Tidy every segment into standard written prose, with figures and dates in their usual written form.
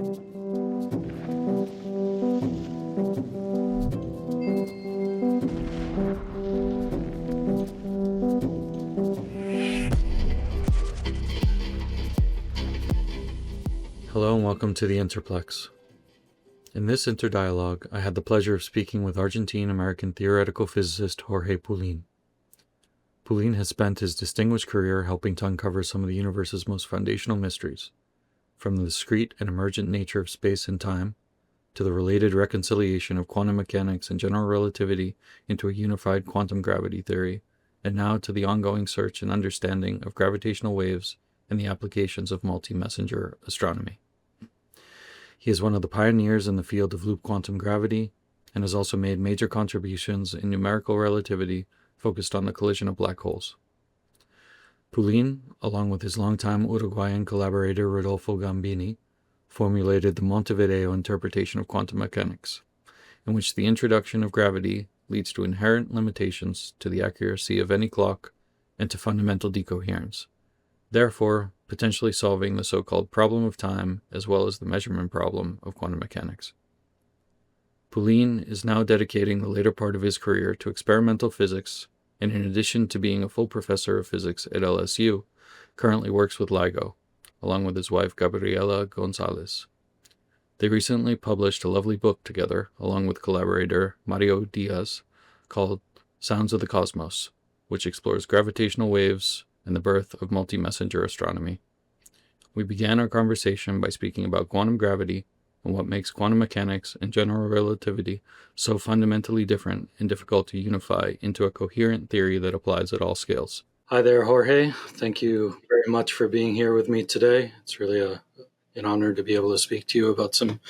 Hello and welcome to the InterPlex. In this InterDialogue, I had the pleasure of speaking with Argentine-American theoretical physicist Jorge Pullin. Pullin has spent his distinguished career helping to uncover some of the universe's most foundational mysteries, from the discrete and emergent nature of space and time, to the related reconciliation of quantum mechanics and general relativity into a unified quantum gravity theory, and now to the ongoing search and understanding of gravitational waves and the applications of multi-messenger astronomy. He is one of the pioneers in the field of loop quantum gravity and has also made major contributions in numerical relativity focused on the collision of black holes. Pullin, along with his longtime Uruguayan collaborator Rodolofo Gambini, formulated the Montevideo interpretation of quantum mechanics, in which the introduction of gravity leads to inherent limitations to the accuracy of any clock and to fundamental decoherence, therefore potentially solving the so-called problem of time as well as the measurement problem of quantum mechanics. Pullin is now dedicating the later part of his career to experimental physics, and in addition to being a full professor of physics at LSU, currently works with LIGO, along with his wife Gabriela Gonzalez. They recently published a lovely book together, along with collaborator Mario Diaz, called Sounds of the Cosmos, which explores gravitational waves and the birth of multi-messenger astronomy. We began our conversation by speaking about quantum gravity and what makes quantum mechanics and general relativity so fundamentally different and difficult to unify into a coherent theory that applies at all scales. Hi there, Jorge. Thank you very much for being here with me today. It's really an honor to be able to speak to you about some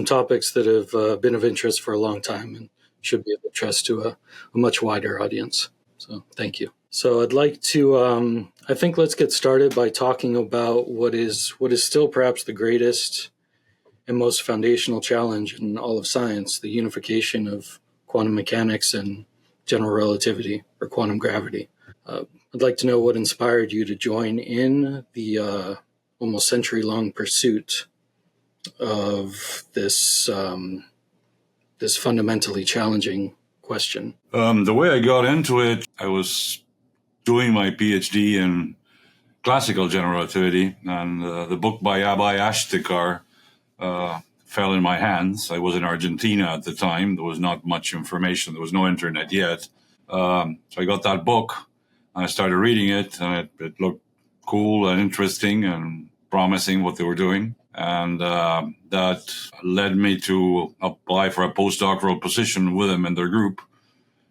topics that have been of interest for a long time and should be of interest to a much wider audience. So thank you. So I'd like to, I think let's get started by talking about what is still perhaps the greatest and most foundational challenge in all of science, the unification of quantum mechanics and general relativity, or quantum gravity. I'd like to know what inspired you to join in the almost century-long pursuit of this fundamentally challenging question. The way I got into it, I was doing my PhD in classical general relativity, and the book by Abai Ashtekar fell in my hands. I was in Argentina at the time. There was not much information. There was no internet yet. So I got that book, and I started reading it, and it looked cool and interesting and promising what they were doing. And that led me to apply for a postdoctoral position with them in their group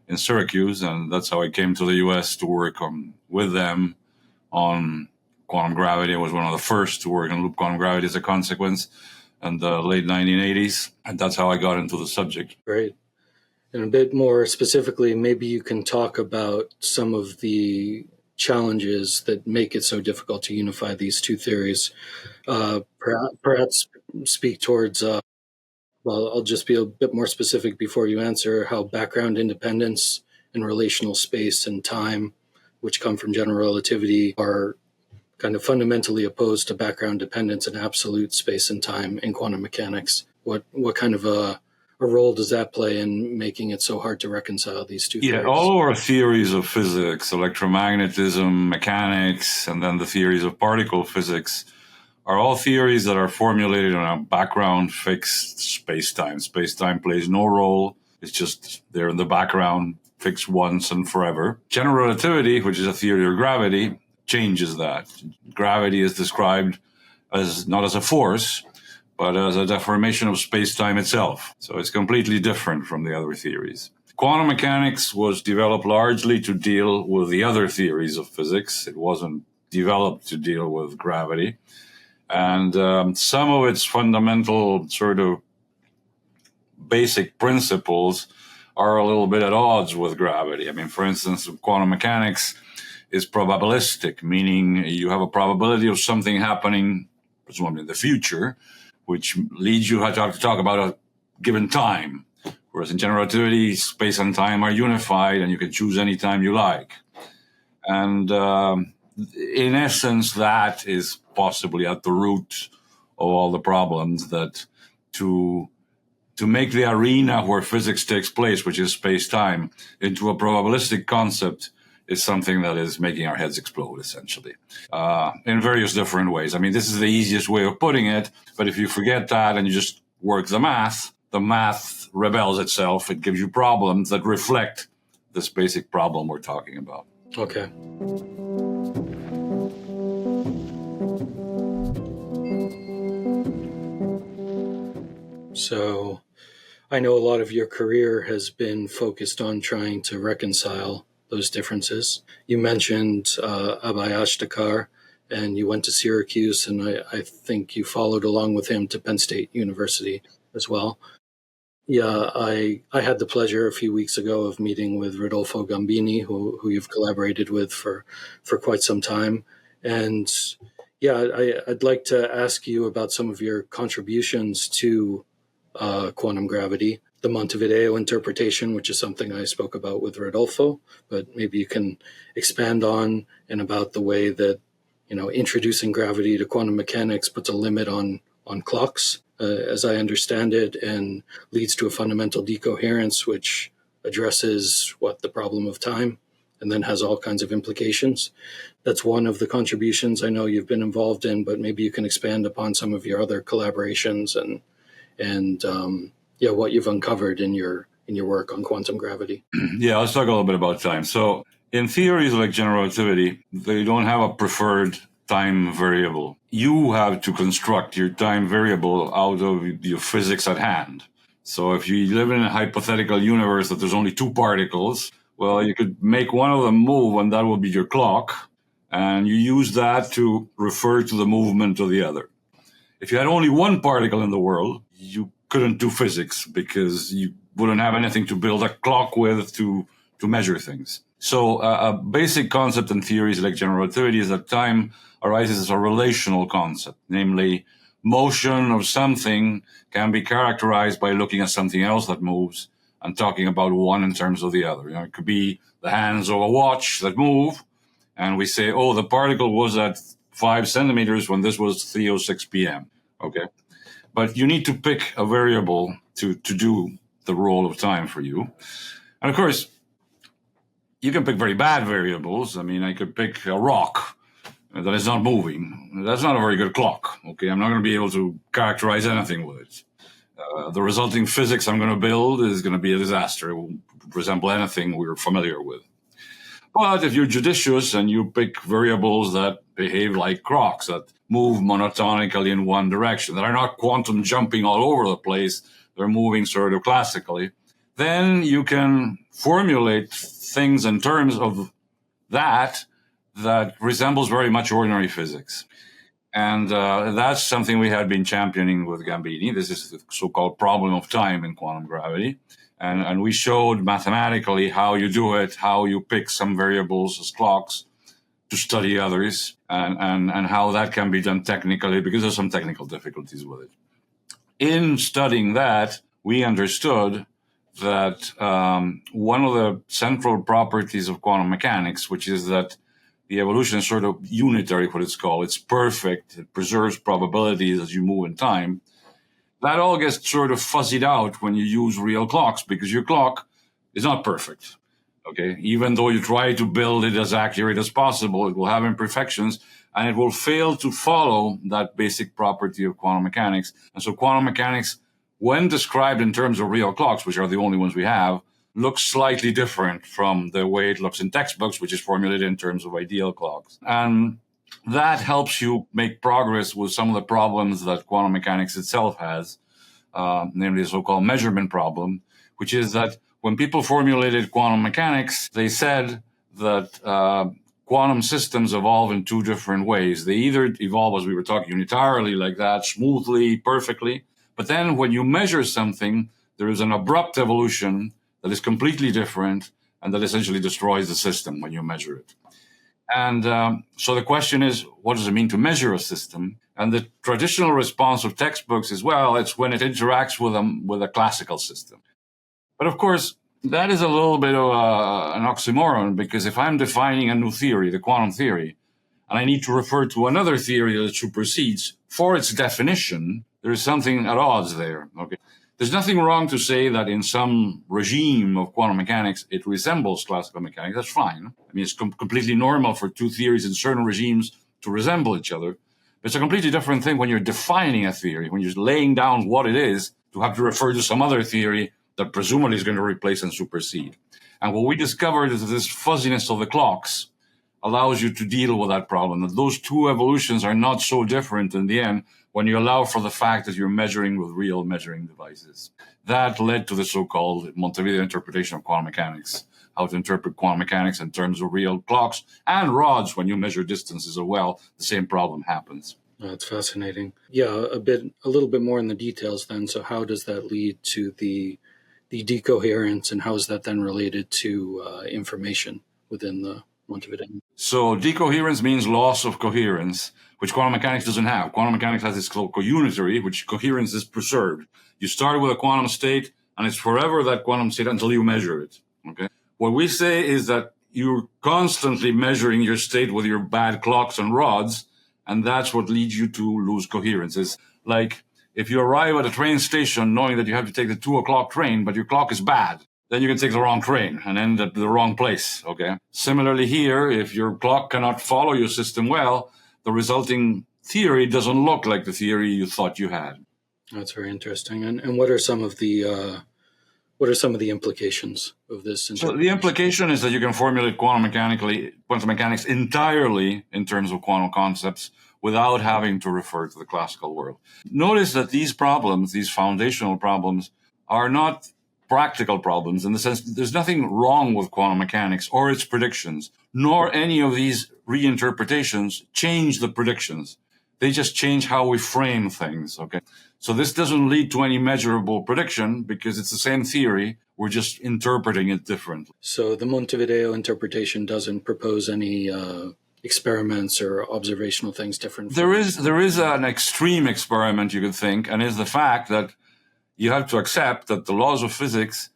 in Syracuse, and that's how I came to the U.S. to work with them on quantum gravity. I was one of the first to work on loop quantum gravity as a consequence in the late 1980s, and that's how I got into the subject. Great. And a bit more specifically, maybe you can talk about some of the challenges that make it so difficult to unify these two theories. Perhaps speak towards I'll just be a bit more specific before you answer, how background independence and relational space and time, which come from general relativity, are kind of fundamentally opposed to background dependence and absolute space and time in quantum mechanics. What kind of a role does that play in making it so hard to reconcile these two theories? Yeah, all our theories of physics, electromagnetism, mechanics, and then the theories of particle physics are all theories that are formulated on a background fixed space-time. Space-time plays no role. It's just there in the background, fixed once and forever. General relativity, which is a theory of gravity, changes that. Gravity is described as not as a force, but as a deformation of space-time itself. So it's completely different from the other theories. Quantum mechanics was developed largely to deal with the other theories of physics. It wasn't developed to deal with gravity. And some of its fundamental sort of basic principles are a little bit at odds with gravity. I mean, for instance, quantum mechanics is probabilistic, meaning you have a probability of something happening, presumably in the future, which leads you to talk about a given time. Whereas in general relativity, space and time are unified, and you can choose any time you like. And in essence, that is possibly at the root all the problems that to make the arena where physics takes place, which is space-time, into a probabilistic concept is something that is making our heads explode, essentially, in various different ways. I mean, this is the easiest way of putting it, but if you forget that and you just work the math rebels itself. It gives you problems that reflect this basic problem we're talking about. Okay. So I know a lot of your career has been focused on trying to reconcile those differences. You mentioned Abai Ashtekar, and you went to Syracuse, and I think you followed along with him to Penn State University as well. Yeah, I had the pleasure a few weeks ago of meeting with Rodolofo Gambini, who you've collaborated with for quite some time. And yeah, I'd like to ask you about some of your contributions to quantum gravity, the Montevideo interpretation, which is something I spoke about with Rodolfo, but maybe you can expand on and about the way that, introducing gravity to quantum mechanics puts a limit on clocks, as I understand it, and leads to a fundamental decoherence, which addresses the problem of time, and then has all kinds of implications. That's one of the contributions I know you've been involved in, but maybe you can expand upon some of your other collaborations and what you've uncovered in your work on quantum gravity. Yeah, let's talk a little bit about time. So in theories like general relativity, they don't have a preferred time variable. You have to construct your time variable out of your physics at hand. So if you live in a hypothetical universe that there's only two particles, well, you could make one of them move, and that will be your clock, and you use that to refer to the movement of the other. If you had only one particle in the world, you couldn't do physics because you wouldn't have anything to build a clock with to measure things. So a basic concept in theories like general relativity is that time arises as a relational concept, namely motion of something can be characterized by looking at something else that moves and talking about one in terms of the other. It could be the hands of a watch that move, and we say, oh, the particle was at 5 centimeters when this was 3:06 p.m. Okay, but you need to pick a variable to do the role of time for you. And of course, you can pick very bad variables. I mean, I could pick a rock that is not moving. That's not a very good clock. Okay, I'm not going to be able to characterize anything with it. The resulting physics I'm going to build is going to be a disaster. It won't resemble anything we're familiar with. But if you're judicious and you pick variables that behave like clocks, that move monotonically in one direction, that are not quantum jumping all over the place, they're moving sort of classically, then you can formulate things in terms of that resembles very much ordinary physics. And that's something we had been championing with Gambini. This is the so-called problem of time in quantum gravity. And we showed mathematically how you do it, how you pick some variables as clocks to study others, and how that can be done technically, because there's some technical difficulties with it. In studying that, we understood that one of the central properties of quantum mechanics, which is that the evolution is sort of unitary, what it's called. It's perfect. It preserves probabilities as you move in time. That all gets sort of fuzzied out when you use real clocks, because your clock is not perfect. Okay, even though you try to build it as accurate as possible, it will have imperfections, and it will fail to follow that basic property of quantum mechanics. And so quantum mechanics, when described in terms of real clocks, which are the only ones we have, looks slightly different from the way it looks in textbooks, which is formulated in terms of ideal clocks. And that helps you make progress with some of the problems that quantum mechanics itself has, namely the so-called measurement problem, which is that when people formulated quantum mechanics, they said that quantum systems evolve in two different ways. They either evolve, as we were talking, unitarily like that, smoothly, perfectly, but then when you measure something, there is an abrupt evolution that is completely different and that essentially destroys the system when you measure it. And so the question is, what does it mean to measure a system? And the traditional response of textbooks is, well, it's when it interacts with a classical system. But of course, that is a little bit of an oxymoron, because if I'm defining a new theory, the quantum theory, and I need to refer to another theory that supersedes, for its definition, there is something at odds there. Okay, there's nothing wrong to say that in some regime of quantum mechanics it resembles classical mechanics. That's fine. I mean, it's completely normal for two theories in certain regimes to resemble each other. But it's a completely different thing when you're defining a theory, when you're laying down what it is, to have to refer to some other theory that presumably is going to replace and supersede. And what we discovered is that this fuzziness of the clocks allows you to deal with that problem, that those two evolutions are not so different in the end when you allow for the fact that you're measuring with real measuring devices. That led to the so-called Montevideo interpretation of quantum mechanics, how to interpret quantum mechanics in terms of real clocks and rods. When you measure distances as well, the same problem happens. That's fascinating. Yeah, a little bit more in the details then. So how does that lead to the decoherence, and how is that then related to information within the Montevideo? So decoherence means loss of coherence, which quantum mechanics doesn't have. Quantum mechanics has this called counitary, which coherence is preserved. You start with a quantum state, and it's forever that quantum state until you measure it. Okay. What we say is that you're constantly measuring your state with your bad clocks and rods, and that's what leads you to lose coherence. It's like if you arrive at a train station knowing that you have to take the 2:00 train, but your clock is bad, then you can take the wrong train and end at the wrong place, okay? Similarly here, if your clock cannot follow your system well, the resulting theory doesn't look like the theory you thought you had. That's very interesting. And what are some of the implications of this? So the implication is that you can formulate quantum mechanics entirely in terms of quantum concepts without having to refer to the classical world. Notice that these problems, these foundational problems, are not practical problems in the sense that there's nothing wrong with quantum mechanics or its predictions, nor any of these reinterpretations change the predictions. They just change how we frame things, okay? So this doesn't lead to any measurable prediction because it's the same theory. We're just interpreting it differently. So the Montevideo interpretation doesn't propose any experiments or observational things different? There is an extreme experiment, you could think, and is the fact that you have to accept that the laws of physics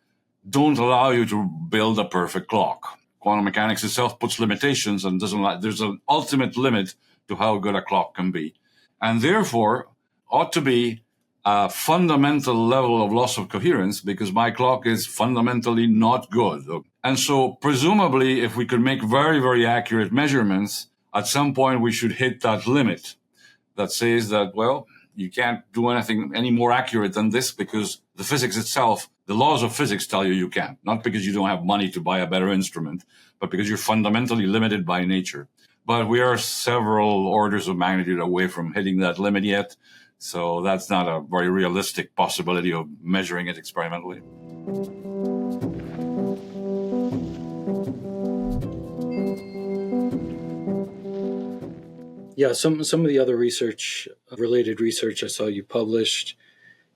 don't allow you to build a perfect clock. Quantum mechanics itself puts limitations and there's an ultimate limit to how good a clock can be. And therefore, ought to be a fundamental level of loss of coherence because my clock is fundamentally not good. And so presumably, if we could make very, very accurate measurements, at some point we should hit that limit that says that, well, you can't do anything any more accurate than this because the physics itself, the laws of physics tell you can't. Not because you don't have money to buy a better instrument, but because you're fundamentally limited by nature. But we are several orders of magnitude away from hitting that limit yet. So that's not a very realistic possibility of measuring it experimentally. Yeah, some of the other related research I saw you published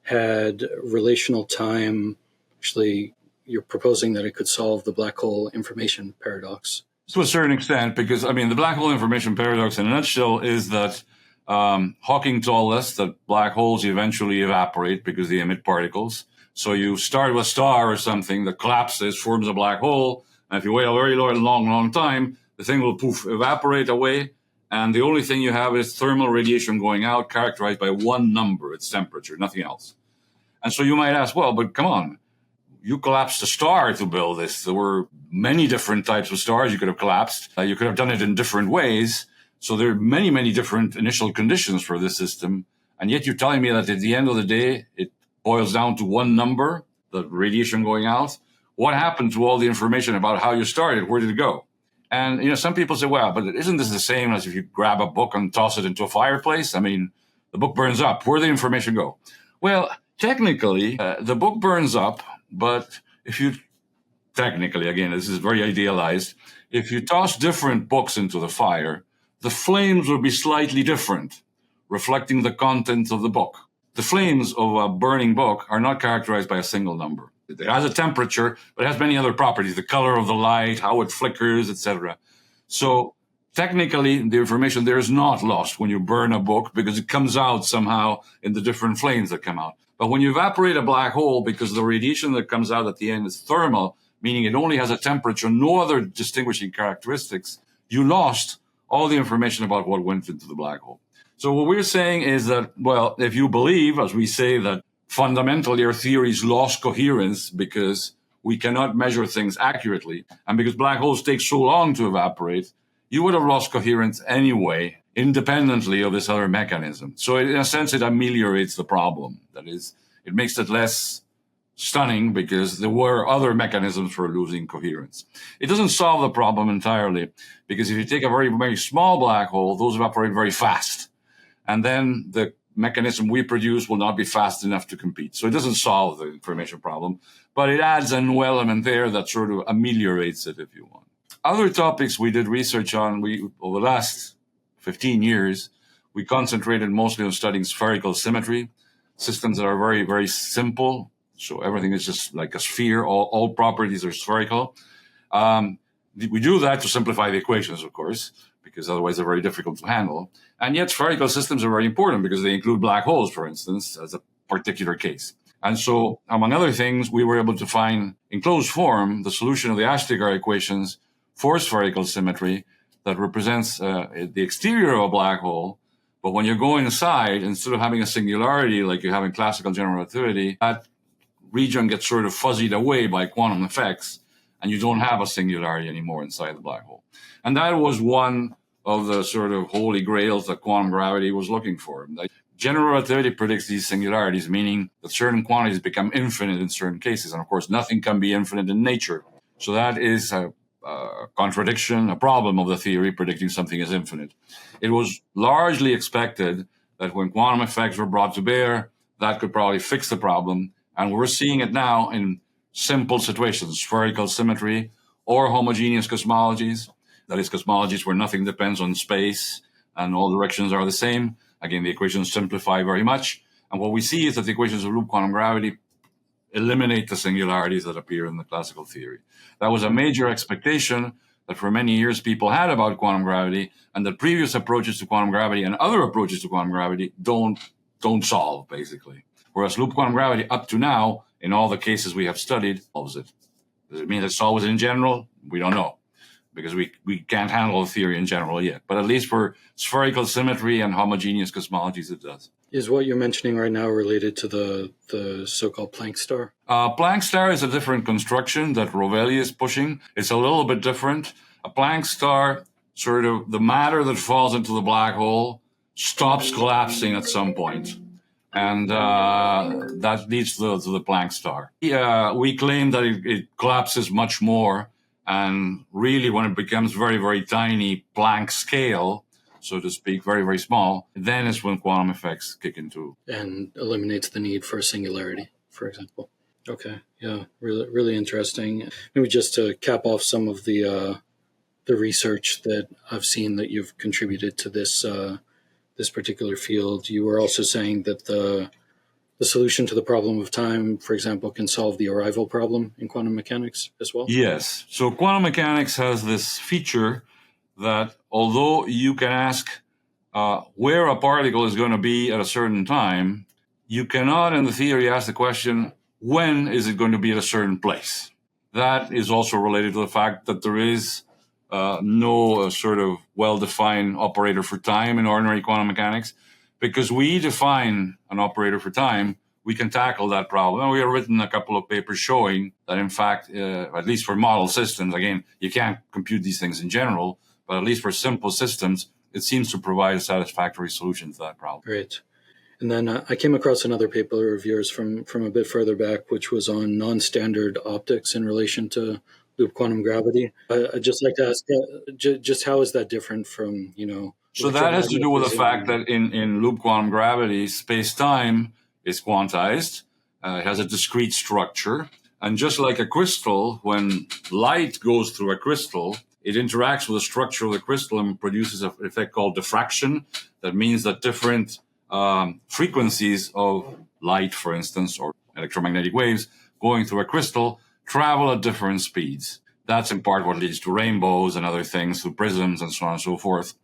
had relational time. Actually, you're proposing that it could solve the black hole information paradox. To a certain extent, because, the black hole information paradox in a nutshell is that Hawking told us that black holes eventually evaporate because they emit particles. So you start with a star or something that collapses, forms a black hole, and if you wait a very long time, the thing will evaporate away, and the only thing you have is thermal radiation going out, characterized by one number, its temperature, nothing else. And so you might ask, well, but come on, you collapsed a star to build this. There were many different types of stars you could have collapsed. You could have done it in different ways. So there are many, many different initial conditions for this system. And yet you're telling me that at the end of the day, it boils down to one number, the radiation going out. What happened to all the information about how you started? Where did it go? And, some people say, well, but isn't this the same as if you grab a book and toss it into a fireplace? The book burns up. Where did the information go? Well, technically, the book burns up, but technically, again, this is very idealized, if you toss different books into the fire, the flames will be slightly different, reflecting the content of the book. The flames of a burning book are not characterized by a single number. It has a temperature, but it has many other properties, the color of the light, how it flickers, etc. So technically, the information there is not lost when you burn a book because it comes out somehow in the different flames that come out. But when you evaporate a black hole, because the radiation that comes out at the end is thermal, meaning it only has a temperature, no other distinguishing characteristics, you lost all the information about what went into the black hole. So what we're saying is that, well, if you believe, as we say, that fundamentally our theories lost coherence because we cannot measure things accurately, and because black holes take so long to evaporate, you would have lost coherence anyway, independently of this other mechanism. So in a sense, it ameliorates the problem. That is, it makes it less stunning because there were other mechanisms for losing coherence. It doesn't solve the problem entirely, because if you take a very, very small black hole, those evaporate very fast. And then the mechanism we produce will not be fast enough to compete. So it doesn't solve the information problem, but it adds a new element there that sort of ameliorates it, if you want. Other topics we did research on, over the last 15 years, we concentrated mostly on studying spherical symmetry, systems that are very, very simple. So everything is just like a sphere. All properties are spherical. We do that to simplify the equations, of course, because otherwise they're very difficult to handle. And yet spherical systems are very important because they include black holes, for instance, as a particular case. And so, among other things, we were able to find in closed form the solution of the Ashtekar equations for spherical symmetry that represents the exterior of a black hole. But when you go inside, instead of having a singularity like you have in classical general relativity, that region gets sort of fuzzied away by quantum effects, and you don't have a singularity anymore inside the black hole. And that was one of the sort of holy grails that quantum gravity was looking for. General relativity predicts these singularities, meaning that certain quantities become infinite in certain cases. And of course, nothing can be infinite in nature. So that is a contradiction, a problem of the theory predicting something is infinite. It was largely expected that when quantum effects were brought to bear, that could probably fix the problem. And we're seeing it now in simple situations, spherical symmetry or homogeneous cosmologies. That is, cosmologies where nothing depends on space and all directions are the same. Again, the equations simplify very much. And what we see is that the equations of loop quantum gravity eliminate the singularities that appear in the classical theory. That was a major expectation that for many years people had about quantum gravity, and that previous approaches to quantum gravity and other approaches to quantum gravity don't solve, basically. Whereas loop quantum gravity, up to now, in all the cases we have studied, solves it. Does it mean it solves it in general? We don't know, because we can't handle the theory in general yet. But at least for spherical symmetry and homogeneous cosmologies, it does. Is what you're mentioning right now related to the so-called Planck star? Planck star is a different construction that Rovelli is pushing. It's a little bit different. A Planck star, sort of the matter that falls into the black hole stops collapsing at some point. And that leads to the Planck star. We claim that it collapses much more. And really, when it becomes very, very tiny Planck scale, so to speak, very, very small, then is when quantum effects kick into. And eliminates the need for a singularity, for example. Okay, yeah, really, really interesting. Maybe just to cap off some of the research that I've seen that you've contributed to this particular field. You were also saying that the solution to the problem of time, for example, can solve the arrival problem in quantum mechanics as well? Yes. So quantum mechanics has this feature that although you can ask where a particle is going to be at a certain time, you cannot in the theory ask the question, when is it going to be at a certain place? That is also related to the fact that there is no sort of well-defined operator for time in ordinary quantum mechanics. Because we define an operator for time, we can tackle that problem. And we have written a couple of papers showing that, in fact, at least for model systems, again, you can't compute these things in general, but at least for simple systems, it seems to provide a satisfactory solution to that problem. Great. And then I came across another paper of yours from a bit further back, which was on non-standard optics in relation to loop quantum gravity. I'd just like to ask, just how is that different from, So that has to do with the fact that in loop quantum gravity, space-time is quantized. It has a discrete structure. And just like a crystal, when light goes through a crystal, it interacts with the structure of the crystal and produces an effect called diffraction. That means that different frequencies of light, for instance, or electromagnetic waves going through a crystal travel at different speeds. That's in part what leads to rainbows and other things, through prisms and so on and so forth.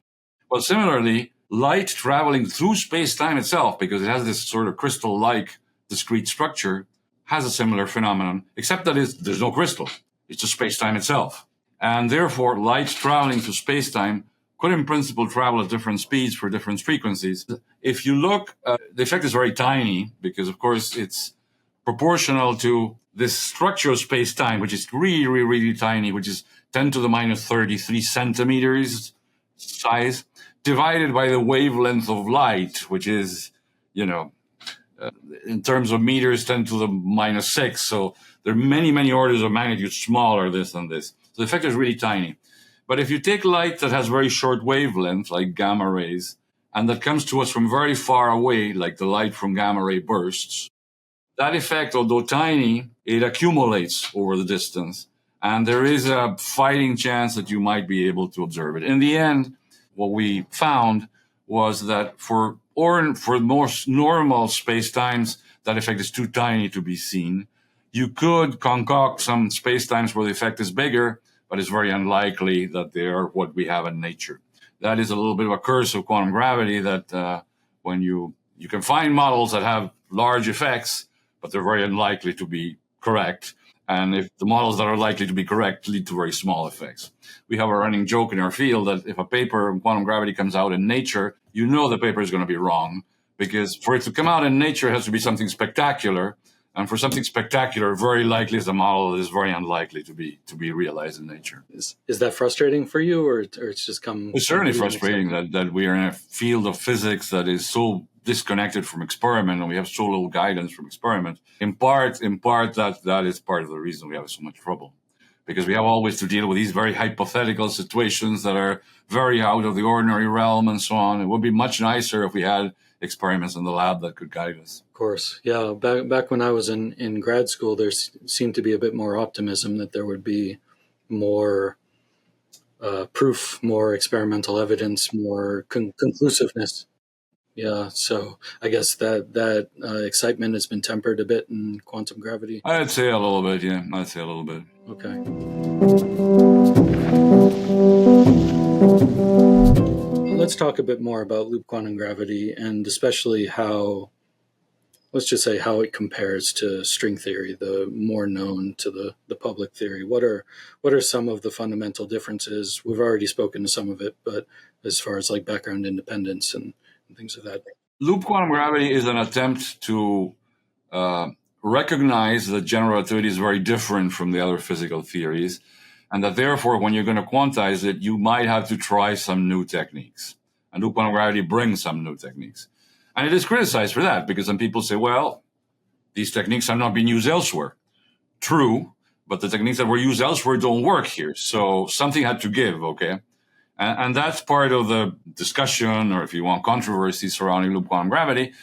But similarly, light traveling through space-time itself, because it has this sort of crystal-like discrete structure, has a similar phenomenon, except that there's no crystal. It's just space-time itself. And therefore, light traveling through space-time could in principle travel at different speeds for different frequencies. If you look, the effect is very tiny because, of course, it's proportional to this structure of space-time, which is really, really, really tiny, which is 10 to the minus 33 centimeters size, divided by the wavelength of light, which is, in terms of meters, 10 to the minus 6. So there are many, many orders of magnitude smaller this than this. So the effect is really tiny. But if you take light that has very short wavelength, like gamma rays, and that comes to us from very far away, like the light from gamma ray bursts, that effect, although tiny, it accumulates over the distance. And there is a fighting chance that you might be able to observe it. In the end, what we found was that for most normal spacetimes, that effect is too tiny to be seen. You could concoct some spacetimes where the effect is bigger, but it's very unlikely that they are what we have in nature. That is a little bit of a curse of quantum gravity, that when you can find models that have large effects, but they're very unlikely to be correct. And if the models that are likely to be correct lead to very small effects. We have a running joke in our field that if a paper on quantum gravity comes out in Nature, you know the paper is going to be wrong, because for it to come out in Nature, it has to be something spectacular. And for something spectacular, very likely is a model that is very unlikely to be realized in Nature. Is that frustrating for you, or it's just come? It's certainly frustrating that we are in a field of physics that is so disconnected from experiment, and we have so little guidance from experiment. In part, that is part of the reason we have so much trouble, because we have always to deal with these very hypothetical situations that are very out of the ordinary realm and so on. It would be much nicer if we had experiments in the lab that could guide us. Of course, yeah. Back when I was in grad school, there seemed to be a bit more optimism that there would be more proof, more experimental evidence, more conclusiveness. Yeah, so I guess that excitement has been tempered a bit in quantum gravity. I'd say a little bit, yeah. I'd say a little bit. Okay. Let's talk a bit more about loop quantum gravity, and especially how it compares to string theory, the more known to the public theory. What are some of the fundamental differences? We've already spoken to some of it, but as far as like background independence and things of that. Loop quantum gravity is an attempt to recognize that general relativity is very different from the other physical theories, and that therefore, when you're going to quantize it, you might have to try some new techniques. And loop quantum gravity brings some new techniques. And it is criticized for that, because some people say, well, these techniques have not been used elsewhere. True, but the techniques that were used elsewhere don't work here. So something had to give, okay? And that's part of the discussion, or if you want, controversy surrounding loop quantum gravity,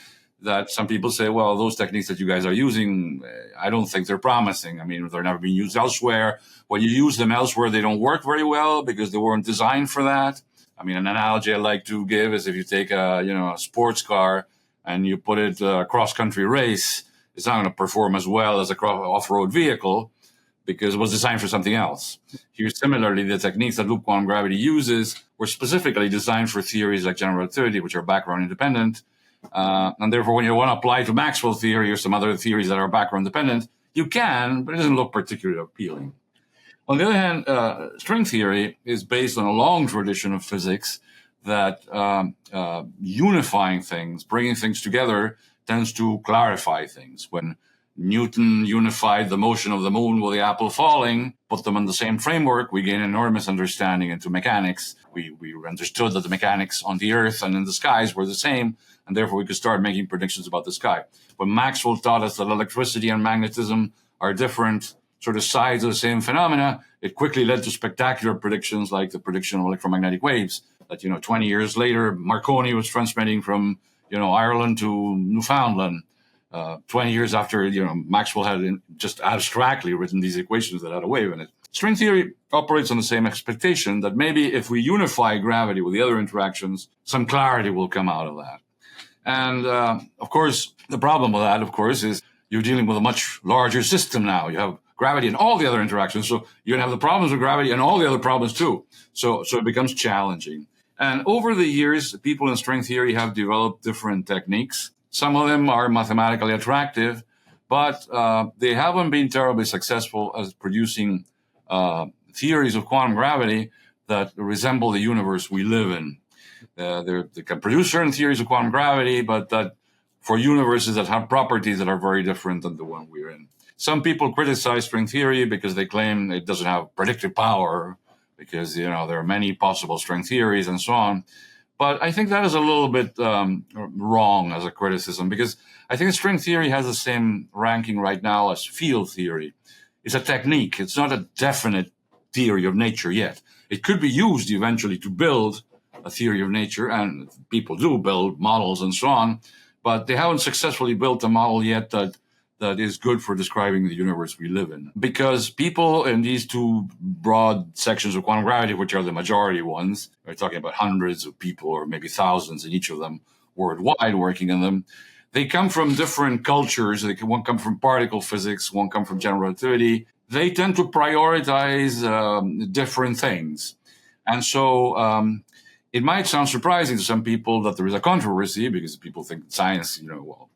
that some people say, well, those techniques that you guys are using, I don't think they're promising. I mean, they're never being used elsewhere. When you use them elsewhere, they don't work very well because they weren't designed for that. I mean, an analogy I like to give is if you take a sports car and you put it a cross-country race, it's not going to perform as well as a off-road vehicle because it was designed for something else. Here, similarly, the techniques that loop quantum gravity uses were specifically designed for theories like general relativity, which are background independent. And therefore, when you want to apply to Maxwell theory or some other theories that are background dependent, you can, but it doesn't look particularly appealing. On the other hand, string theory is based on a long tradition of physics that unifying things, bringing things together, tends to clarify things. When Newton unified the motion of the moon with the apple falling, put them in the same framework, we gain enormous understanding into mechanics. We understood that the mechanics on the earth and in the skies were the same, and therefore we could start making predictions about the sky. When Maxwell taught us that electricity and magnetism are different sort of sides of the same phenomena, it quickly led to spectacular predictions like the prediction of electromagnetic waves that, 20 years later, Marconi was transmitting from, Ireland to Newfoundland. 20 years after, Maxwell had just abstractly written these equations that had a wave in it. String theory operates on the same expectation that maybe if we unify gravity with the other interactions, some clarity will come out of that. And, of course, the problem with that, of course, is you're dealing with a much larger system now. You have gravity and all the other interactions. So you're going to have the problems with gravity and all the other problems too. So it becomes challenging. And over the years, people in string theory have developed different techniques. Some of them are mathematically attractive, but they haven't been terribly successful as producing theories of quantum gravity that resemble the universe we live in. They can produce certain theories of quantum gravity, but that for universes that have properties that are very different than the one we're in. Some people criticize string theory because they claim it doesn't have predictive power, because there are many possible string theories and so on. But I think that is a little bit wrong as a criticism, because I think string theory has the same ranking right now as field theory. It's a technique. It's not a definite theory of nature yet. It could be used eventually to build a theory of nature, and people do build models and so on, but they haven't successfully built a model yet that is good for describing the universe we live in. Because people in these two broad sections of quantum gravity, which are the majority ones, we're talking about hundreds of people or maybe thousands in each of them worldwide working in them, they come from different cultures. One come from particle physics, one come from general relativity. They tend to prioritize different things. And so it might sound surprising to some people that there is a controversy, because people think science,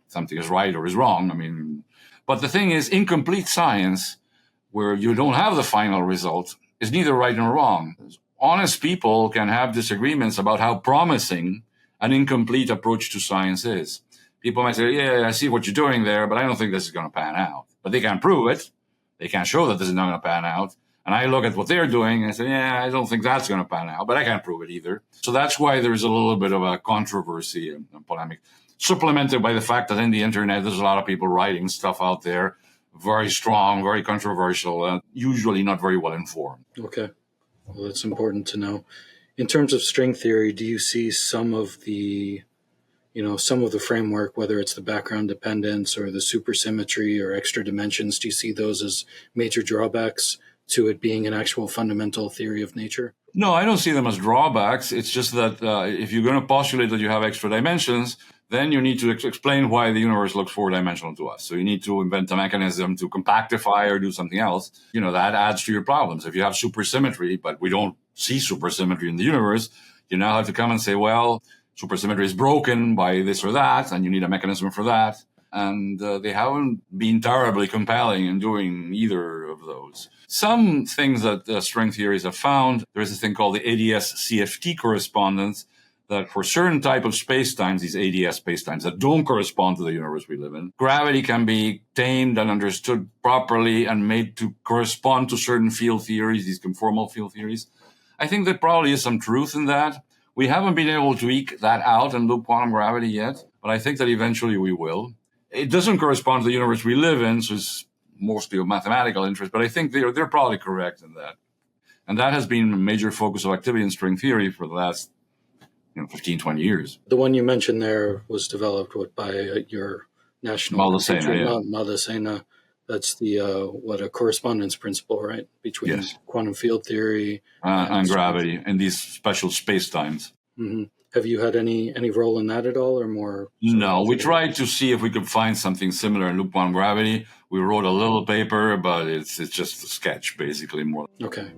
something is right or is wrong. But the thing is, incomplete science, where you don't have the final result, is neither right nor wrong. Honest people can have disagreements about how promising an incomplete approach to science is. People might say, yeah, I see what you're doing there, but I don't think this is going to pan out. But they can't prove it. They can't show that this is not going to pan out. And I look at what they're doing and I say, yeah, I don't think that's going to pan out, but I can't prove it either. So that's why there's a little bit of a controversy and polemic, supplemented by the fact that in the internet, there's a lot of people writing stuff out there, very strong, very controversial, usually not very well informed. Okay. Well, that's important to know. In terms of string theory, do you see some of the framework, whether it's the background dependence or the supersymmetry or extra dimensions, do you see those as major drawbacks to it being an actual fundamental theory of nature? No, I don't see them as drawbacks. It's just that if you're going to postulate that you have extra dimensions, then you need to explain why the universe looks four-dimensional to us. So you need to invent a mechanism to compactify or do something else. That adds to your problems. If you have supersymmetry, but we don't see supersymmetry in the universe, you now have to come and say, well, supersymmetry is broken by this or that, and you need a mechanism for that. And they haven't been terribly compelling in doing either of those. Some things that string theories have found, there is a thing called the ADS-CFT correspondence, that for certain type of spacetimes, these ADS spacetimes that don't correspond to the universe we live in, gravity can be tamed and understood properly and made to correspond to certain field theories, these conformal field theories. I think there probably is some truth in that. We haven't been able to eke that out in loop quantum gravity yet, but I think that eventually we will. It doesn't correspond to the universe we live in, so it's mostly of mathematical interest, but I think they're probably correct in that. And that has been a major focus of activity in string theory for the last 15, 20 years. The one you mentioned there was developed by your national Maldacena. That's the a correspondence principle, right, between quantum field theory and gravity in these special spacetimes. Mm-hmm. Have you had any role in that at all, or more? No, we tried to see if we could find something similar in loop quantum gravity. We wrote a little paper, but it's just a sketch, basically, more. Okay.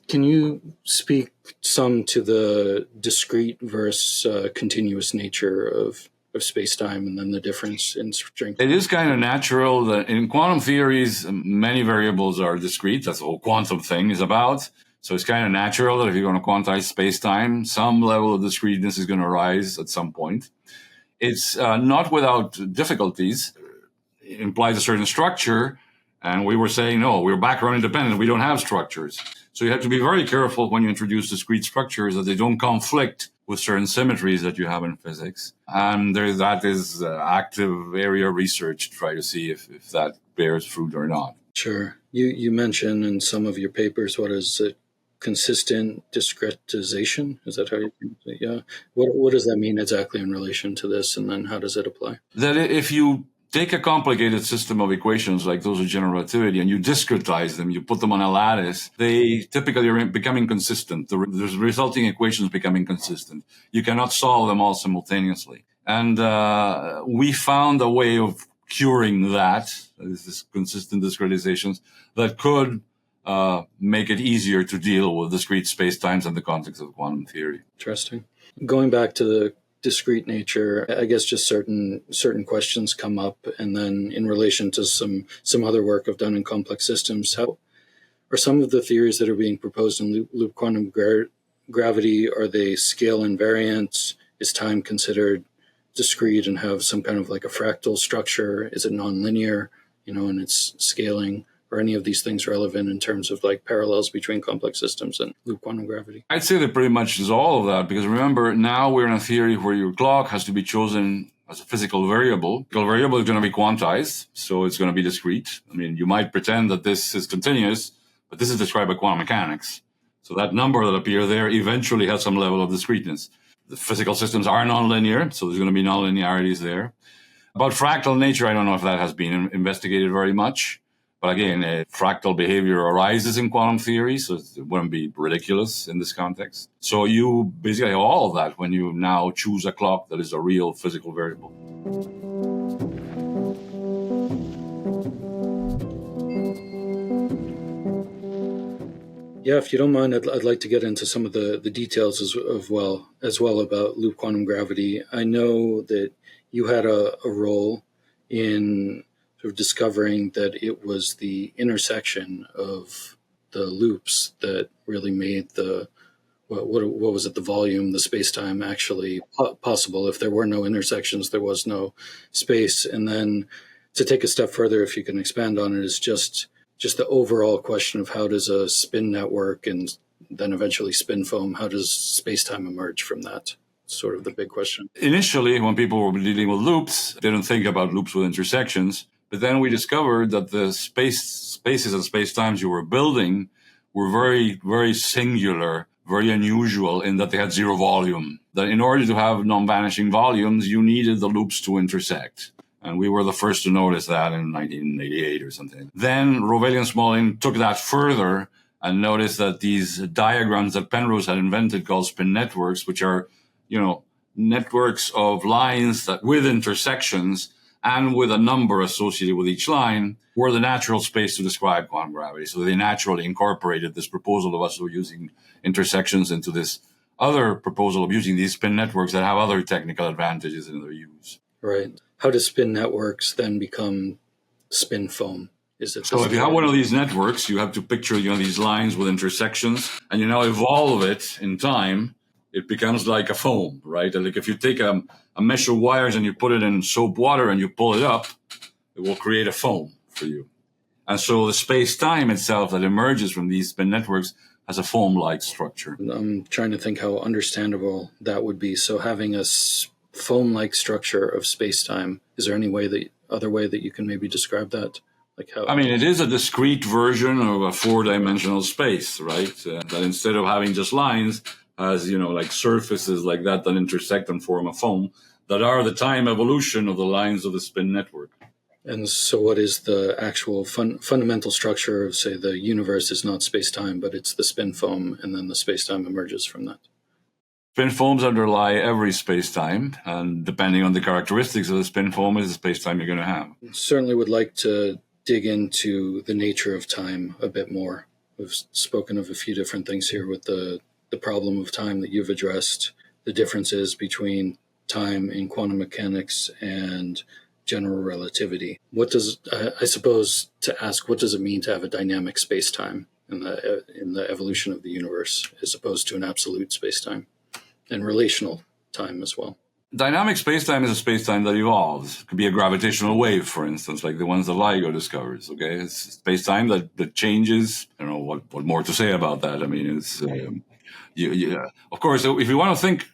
Can you speak some to the discrete versus continuous nature of space-time, and then the difference in strength? It is kind of natural that in quantum theories, many variables are discrete. That's the whole quantum thing is about. So it's kind of natural that if you're going to quantize space-time, some level of discreteness is going to arise at some point. It's not without difficulties. It implies a certain structure. And we were saying, no, we're background independent. We don't have structures. So you have to be very careful when you introduce discrete structures that they don't conflict with certain symmetries that you have in physics. And that is active area research to try to see if that bears fruit or not. Sure. You mentioned in some of your papers, what is it? Consistent discretization? Is that how you say it? Yeah. What does that mean exactly in relation to this? And then how does it apply? That if you take a complicated system of equations like those of general relativity and you discretize them, you put them on a lattice, they typically are becoming consistent. The resulting equations becoming consistent. You cannot solve them all simultaneously. And we found a way of curing that, this consistent discretizations, that could make it easier to deal with discrete spacetimes in the context of quantum theory. Interesting. Going back to the discrete nature, I guess just certain questions come up, and then in relation to some other work I've done in complex systems, how are some of the theories that are being proposed in loop quantum gravity, are they scale invariant? Is time considered discrete and have some kind of like a fractal structure? Is it nonlinear, in its scaling? Are any of these things relevant in terms of like parallels between complex systems and loop quantum gravity? I'd say that pretty much is all of that, because remember, now we're in a theory where your clock has to be chosen as a physical variable. Physical variable is going to be quantized, so it's going to be discrete. I mean, you might pretend that this is continuous, but this is described by quantum mechanics. So that number that appears there eventually has some level of discreteness. The physical systems are nonlinear, so there's going to be nonlinearities there. About fractal nature, I don't know if that has been investigated very much. But again, fractal behavior arises in quantum theory, so it wouldn't be ridiculous in this context. So you basically have all of that when you now choose a clock that is a real physical variable. Yeah, if you don't mind, I'd like to get into some of the details as well about loop quantum gravity. I know that you had a role in sort of discovering that it was the intersection of the loops that really made the what was it, the volume, the space-time actually possible. If there were no intersections, there was no space. And then to take a step further, if you can expand on it, is just the overall question of how does a spin network and then eventually spin foam, how does space-time emerge from that? Sort of the big question. Initially, when people were dealing with loops, they didn't think about loops with intersections. But then we discovered that the spaces and space-times you were building were very, very singular, very unusual in that they had zero volume. That in order to have non-vanishing volumes, you needed the loops to intersect. And we were the first to notice that in 1988 or something. Then Rovelli and Smolin took that further and noticed that these diagrams that Penrose had invented called spin networks, which are, networks of lines that with intersections and with a number associated with each line, were the natural space to describe quantum gravity. So they naturally incorporated this proposal of us using intersections into this other proposal of using these spin networks that have other technical advantages in their use. Right. How do spin networks then become spin foam? So if you have one of these networks, you have to picture these lines with intersections, and you now evolve it in time. It becomes like a foam, right? And like if you take a mesh of wires and you put it in soap water and you pull it up, it will create a foam for you. And so the space-time itself that emerges from these spin networks has a foam-like structure. I'm trying to think how understandable that would be. So having a foam-like structure of space-time, is there any other way that you can maybe describe that? Like how? I mean, it is a discrete version of a four-dimensional space, right? That instead of having just lines, has, like surfaces like that intersect and form a foam that are the time evolution of the lines of the spin network. And so what is the actual fundamental structure of, say, the universe is not space-time, but it's the spin foam, and then the space-time emerges from that? Spin foams underlie every space-time, and depending on the characteristics of the spin foam is the space-time you're going to have. Certainly would like to dig into the nature of time a bit more. We've spoken of a few different things here with the problem of time that you've addressed, the differences between time in quantum mechanics and general relativity. What does, I suppose, to ask, what does it mean to have a dynamic space-time in the evolution of the universe as opposed to an absolute space-time and relational time as well? Dynamic space-time is a space-time that evolves. It could be a gravitational wave, for instance, like the ones that LIGO discovers. Okay, it's space-time that changes. I don't know what more to say about that. I mean, it's of course, if you want to think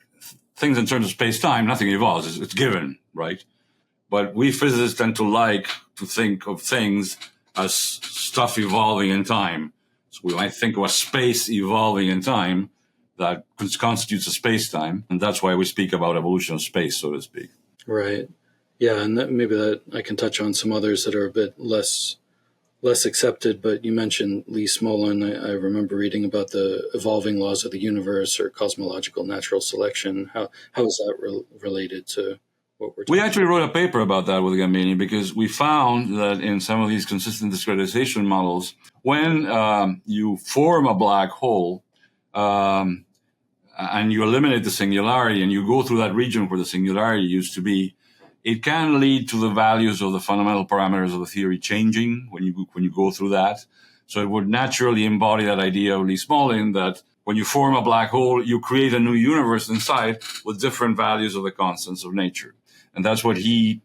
things in terms of space-time, nothing evolves. It's given, right? But we physicists tend to like to think of things as stuff evolving in time. So we might think of a space evolving in time that constitutes a space-time, and that's why we speak about evolution of space, so to speak. Right. Yeah, and maybe that I can touch on some others that are a bit less accepted, but you mentioned Lee Smolin. I remember reading about the evolving laws of the universe or cosmological natural selection. How is that related to what we're talking about? We actually wrote a paper about that with Gambini because we found that in some of these consistent discretization models, when you form a black hole, and you eliminate the singularity and you go through that region where the singularity used to be, it can lead to the values of the fundamental parameters of the theory changing when you go through that. So it would naturally embody that idea of Lee Smolin that when you form a black hole, you create a new universe inside with different values of the constants of nature. And that's what he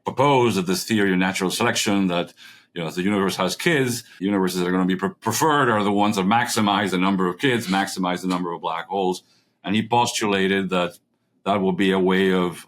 proposed, that this theory of natural selection, that if the universe has kids, universes that are going to be preferred are the ones that maximize the number of kids, maximize the number of black holes. And he postulated that that will be a way of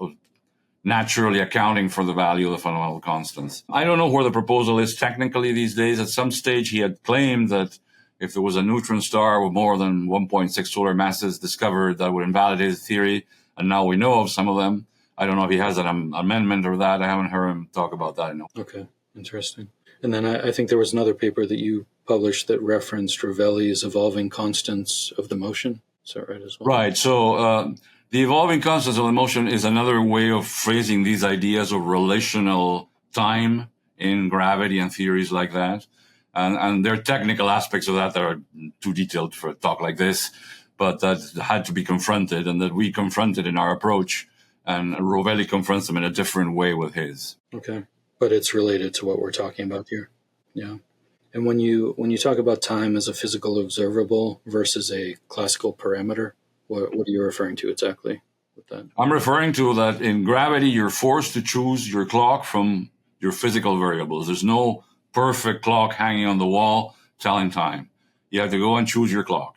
naturally accounting for the value of the fundamental constants. I don't know where the proposal is technically these days. At some stage, he had claimed that if there was a neutron star with more than 1.6 solar masses discovered, that would invalidate his theory. And now we know of some of them. I don't know if he has an amendment or that. I haven't heard him talk about that. No. Okay, interesting. And then I think there was another paper that you published that referenced Ravelli's evolving constants of the motion. Is that right as well? Right. So the evolving constants of the motion is another way of phrasing these ideas of relational time in gravity and theories like that. And there are technical aspects of that are too detailed for a talk like this, but that had to be confronted and that we confronted in our approach. And Rovelli confronts them in a different way with his. Okay. But it's related to what we're talking about here. Yeah. And when you talk about time as a physical observable versus a classical parameter, what are you referring to exactly with that? I'm referring to that in gravity, you're forced to choose your clock from your physical variables. There's no perfect clock hanging on the wall telling time. You have to go and choose your clock,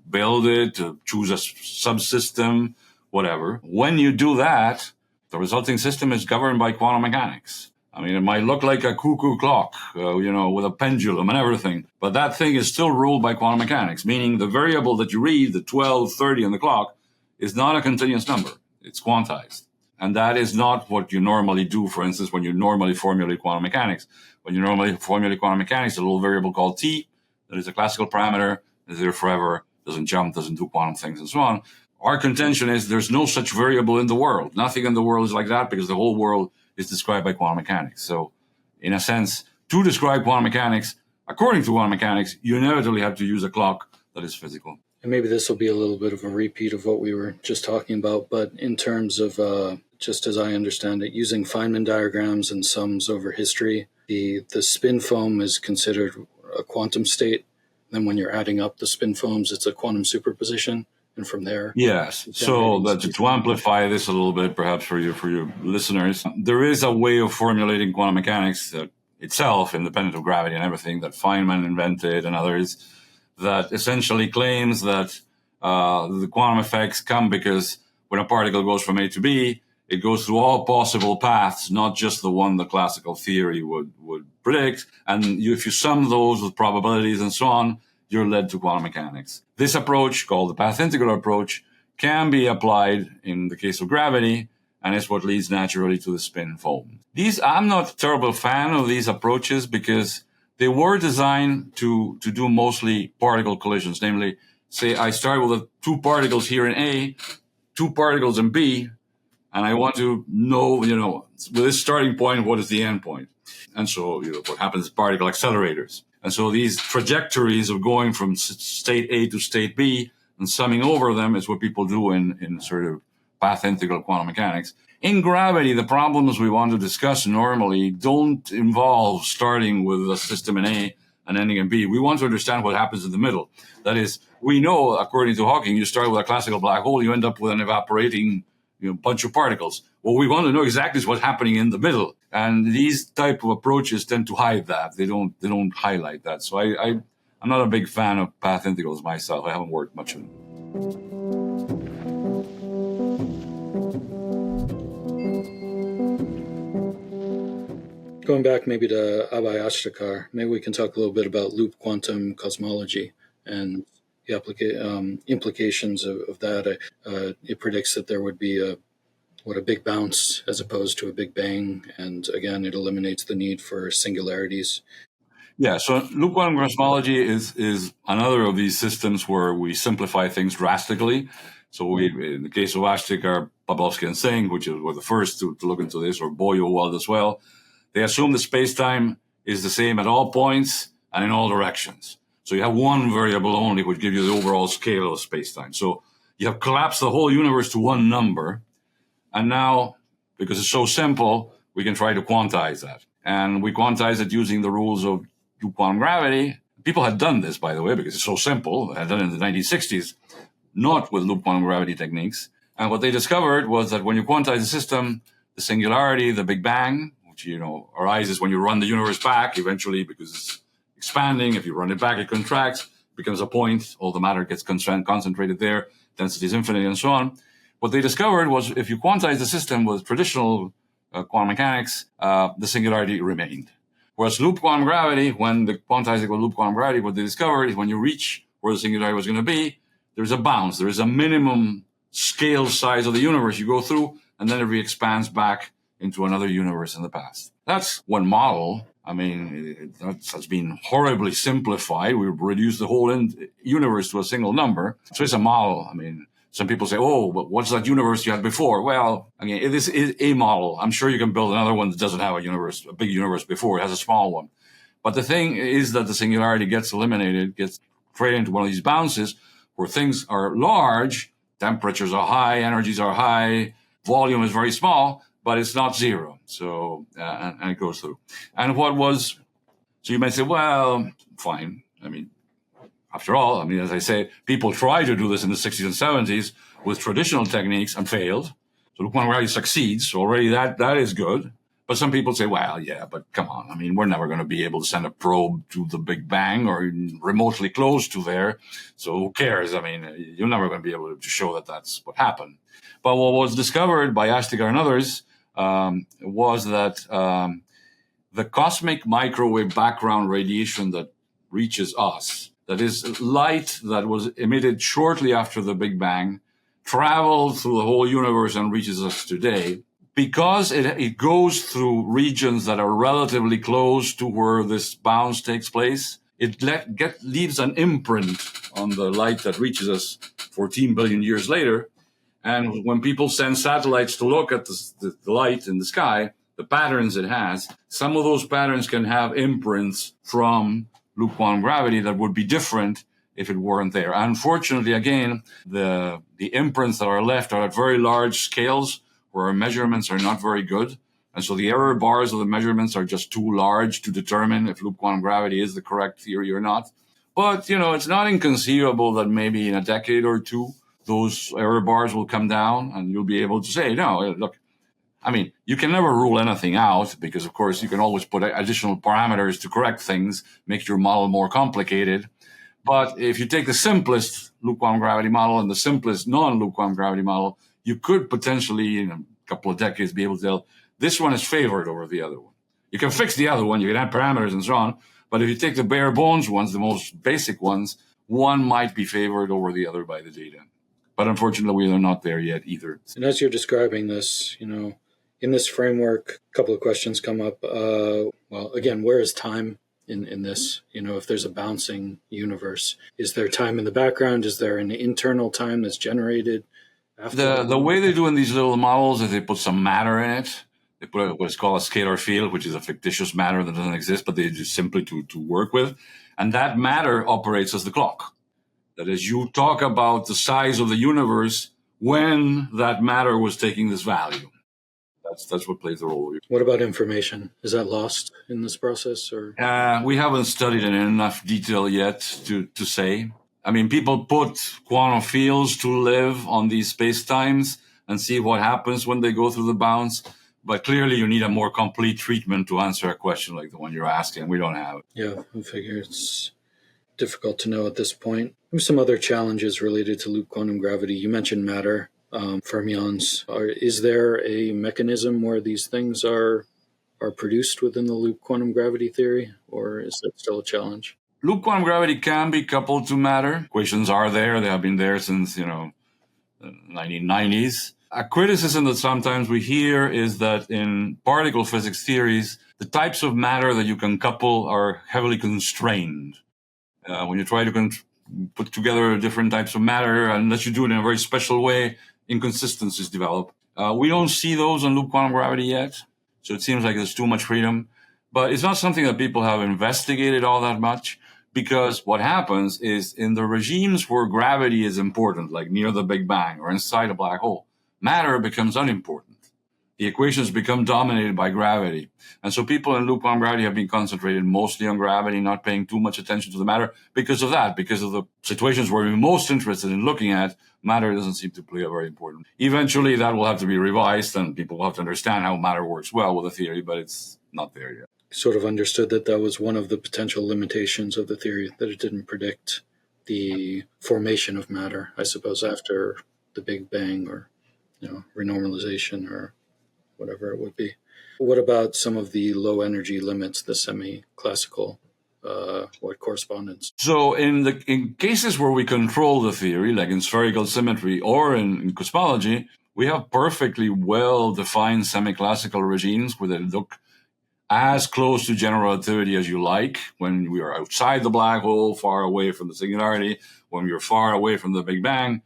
build it, choose a subsystem, whatever. When you do that, the resulting system is governed by quantum mechanics. I mean, it might look like a cuckoo clock, with a pendulum and everything, but that thing is still ruled by quantum mechanics, meaning the variable that you read, the 12, 30 on the clock, is not a continuous number. It's quantized. And that is not what you normally do, for instance, when you normally formulate quantum mechanics. When you normally formulate quantum mechanics, a little variable called t, that is a classical parameter, is there forever, doesn't jump, doesn't do quantum things, and so on. Our contention is there's no such variable in the world. Nothing in the world is like that because the whole world is described by quantum mechanics. So, in a sense, to describe quantum mechanics, according to quantum mechanics, you inevitably have to use a clock that is physical. And maybe this will be a little bit of a repeat of what we were just talking about, but in terms of, just as I understand it, using Feynman diagrams and sums over history, the spin foam is considered a quantum state. Then when you're adding up the spin foams, it's a quantum superposition. And from there, yes. So to amplify this a little bit, perhaps for your listeners, there is a way of formulating quantum mechanics itself, independent of gravity and everything, that Feynman invented and others, that essentially claims that the quantum effects come because when a particle goes from A to B, it goes through all possible paths, not just the one the classical theory would predict. And if you sum those with probabilities and so on, you're led to quantum mechanics. This approach, called the path integral approach, can be applied in the case of gravity, and it's what leads naturally to the spin foam. I'm not a terrible fan of these approaches because they were designed to do mostly particle collisions. Namely, say I start with two particles here in A, two particles in B, and I want to know, with this starting point, what is the end point? And so, what happens is particle accelerators. And so these trajectories of going from state A to state B and summing over them is what people do in sort of path integral quantum mechanics. In gravity, the problems we want to discuss normally don't involve starting with a system in A and ending in B. We want to understand what happens in the middle. That is, we know, according to Hawking, you start with a classical black hole, you end up with an evaporating bunch of particles. What we want to know exactly is what's happening in the middle. And these type of approaches tend to hide that. They don't highlight that. So I'm not a big fan of path integrals myself. I haven't worked much on them. Going back maybe to Abhay Ashtekar, maybe we can talk a little bit about loop quantum cosmology and the implications of that. It predicts that there would be a big bounce as opposed to a big bang. And again, it eliminates the need for singularities. Yeah, so loop quantum cosmology is another of these systems where we simplify things drastically. So in the case of Ashtekar, Pavlovsky and Singh, which were the first to look into this, or Boyer-Wald as well, they assume the space-time is the same at all points and in all directions. So you have one variable only, which gives you the overall scale of space-time. So you have collapsed the whole universe to one number. And now, because it's so simple, we can try to quantize that. And we quantize it using the rules of loop quantum gravity. People had done this, by the way, because it's so simple. They had done it in the 1960s, not with loop quantum gravity techniques. And what they discovered was that when you quantize the system, the singularity, the Big Bang, which, arises when you run the universe back, eventually, because it's expanding. If you run it back, it contracts, becomes a point. All the matter gets concentrated there. Density is infinite, and so on. What they discovered was if you quantize the system with traditional quantum mechanics, the singularity remained. Whereas loop quantum gravity, when the quantizing with loop quantum gravity, what they discovered is when you reach where the singularity was going to be, there's a bounce. There is a minimum scale size of the universe you go through, and then it re-expands back into another universe in the past. That's one model. I mean, that's been horribly simplified. We've reduced the whole universe to a single number. So it's a model. I mean, some people say, oh, but what's that universe you had before? Well, again, it is a model. I'm sure you can build another one that doesn't have a big universe before. It has a small one. But the thing is that the singularity gets eliminated, gets created into one of these bounces where things are large, temperatures are high, energies are high, volume is very small, but it's not zero. So, and it goes through. And so you might say, well, fine. I mean, after all, as I say, people tried to do this in the 60s and 70s with traditional techniques and failed. So loop quantum gravity succeeds. So already that is good. But some people say, well, yeah, but come on. I mean, we're never going to be able to send a probe to the Big Bang or remotely close to there. So who cares? I mean, you're never going to be able to show that that's what happened. But what was discovered by Astigar and others was that the cosmic microwave background radiation that reaches us, that is light that was emitted shortly after the Big Bang, traveled through the whole universe and reaches us today. Because it goes through regions that are relatively close to where this bounce takes place, it leaves an imprint on the light that reaches us 14 billion years later. And when people send satellites to look at the light in the sky, the patterns it has, some of those patterns can have imprints from loop quantum gravity that would be different if it weren't there. Unfortunately, again, the imprints that are left are at very large scales, where our measurements are not very good. And so the error bars of the measurements are just too large to determine if loop quantum gravity is the correct theory or not. But, it's not inconceivable that maybe in a decade or two, those error bars will come down and you'll be able to say, no, look, you can never rule anything out because, of course, you can always put additional parameters to correct things, make your model more complicated. But if you take the simplest loop quantum gravity model and the simplest non-loop quantum gravity model, you could potentially, in a couple of decades, be able to tell this one is favored over the other one. You can fix the other one, you can add parameters and so on, but if you take the bare bones ones, the most basic ones, one might be favored over the other by the data. But unfortunately, we are not there yet either. And as you're describing this, in this framework, a couple of questions come up. Again, where is time in this? If there's a bouncing universe, is there time in the background? Is there an internal time that's generated? The way they do in these little models is they put some matter in it. They put what's called a scalar field, which is a fictitious matter that doesn't exist, but they just simply to work with. And that matter operates as the clock. That is, you talk about the size of the universe when that matter was taking this value. That's what plays the role. What about information? Is that lost in this process? Or we haven't studied it in enough detail yet to say. People put quantum fields to live on these space-times and see what happens when they go through the bounce. But clearly, you need a more complete treatment to answer a question like the one you're asking. We don't have it. Yeah, I figure it's difficult to know at this point. There's some other challenges related to loop quantum gravity. You mentioned matter, fermions. Is there a mechanism where these things are produced within the loop quantum gravity theory, or is that still a challenge? Loop quantum gravity can be coupled to matter. Equations are there. They have been there since, the 1990s. A criticism that sometimes we hear is that in particle physics theories, the types of matter that you can couple are heavily constrained. When you try to put together different types of matter, unless you do it in a very special way, inconsistencies develop. We don't see those in loop quantum gravity yet. So it seems like there's too much freedom. But it's not something that people have investigated all that much, Because what happens is in the regimes where gravity is important, like near the Big Bang or inside a black hole, matter becomes unimportant. The equations become dominated by gravity. And so people in loop quantum gravity have been concentrated mostly on gravity, not paying too much attention to the matter because of that, because of the situations where we're most interested in looking at, matter doesn't seem to play a very important. Eventually that will have to be revised and people will have to understand how matter works well with the theory, but it's not there yet. Sort of understood that that was one of the potential limitations of the theory, that it didn't predict the formation of matter, I suppose, after the Big Bang or, renormalization or whatever it would be. What about some of the low energy limits, the semi-classical, correspondence? So in cases where we control the theory, like in spherical symmetry or in cosmology, we have perfectly well-defined semi-classical regimes where they look as close to general relativity as you like, when we are outside the black hole, far away from the singularity, when we are far away from the Big Bang.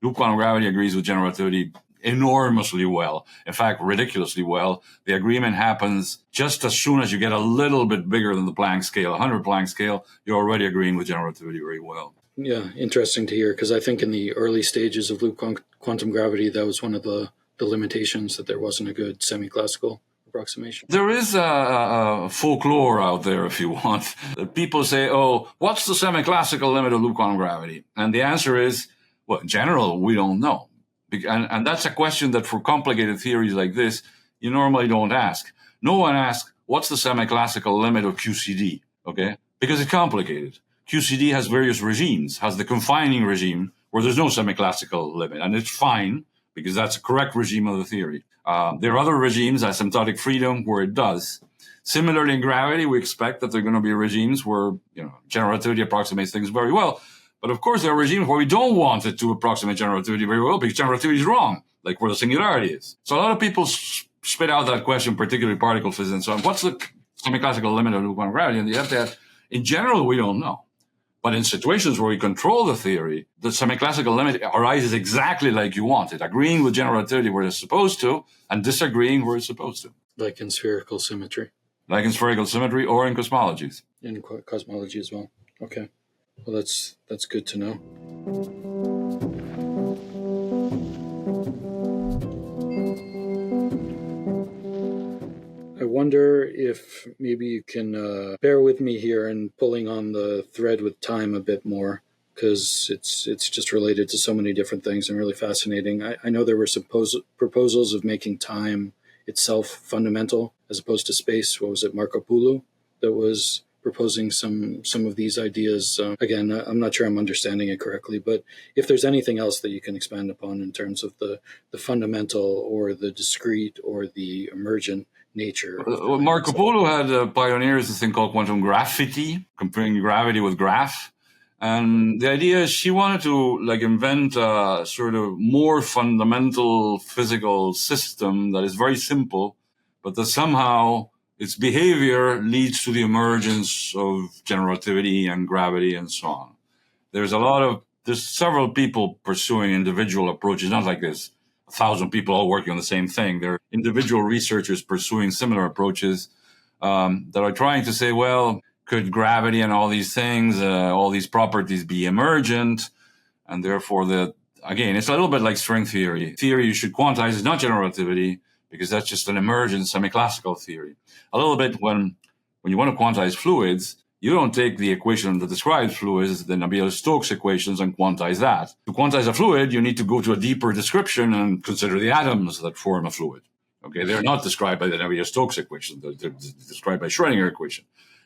Loop quantum gravity agrees with general relativity enormously well. In fact, ridiculously well. The agreement happens just as soon as you get a little bit bigger than the Planck scale, 100 Planck scale, you're already agreeing with general relativity very well. Yeah, interesting to hear, because I think in the early stages of loop quantum gravity, that was one of the limitations, that there wasn't a good semi-classical approximation. There is a folklore out there, if you want. People say, what's the semi-classical limit of loop quantum gravity? And the answer is, well, in general, we don't know. And that's a question that for complicated theories like this, you normally don't ask. No one asks, what's the semi-classical limit of QCD? Okay? Because it's complicated. QCD has various regimes, has the confining regime where there's no semi-classical limit. And it's fine, because that's a correct regime of the theory. There are other regimes, asymptotic freedom, where it does. Similarly, in gravity, we expect that there are going to be regimes where general relativity approximates things very well. But of course, there are regimes where we don't want it to approximate general relativity very well because general relativity is wrong, like where the singularity is. So a lot of people spit out that question, particularly particle physics and so on. What's the semi-classical limit of loop quantum gravity? And you have to ask, in general, we don't know. But in situations where we control the theory, the semi-classical limit arises exactly like you want it, agreeing with general relativity where it's supposed to and disagreeing where it's supposed to. Like in spherical symmetry. Like in spherical symmetry or in cosmologies. In cosmology as well. Okay. Well, that's good to know. I wonder if maybe you can bear with me here in pulling on the thread with time a bit more, because it's just related to so many different things and really fascinating. I know there were some proposals of making time itself fundamental as opposed to space. What was it, Marco Pullin, that was proposing some of these ideas. Again, I'm not sure I'm understanding it correctly, but if there's anything else that you can expand upon in terms of the fundamental or the discrete or the emergent nature. Marco Polo had pioneered this thing called quantum graphity, comparing gravity with graph. And the idea is she wanted to invent a sort of more fundamental physical system that is very simple, but that somehow its behavior leads to the emergence of general relativity and gravity and so on. There's several people pursuing individual approaches, not like this 1,000 people all working on the same thing. There are individual researchers pursuing similar approaches that are trying to say, well, could gravity and all these things, all these properties be emergent? And therefore, again, it's a little bit like string theory. Theory you should quantize is not general relativity, because that's just an emergent semi-classical theory. A little bit when you want to quantize fluids, you don't take the equation that describes fluids, the Navier-Stokes equations, and quantize that. To quantize a fluid, you need to go to a deeper description and consider the atoms that form a fluid. Okay, they're not described by the Navier-Stokes equation. They're described by Schrödinger equation.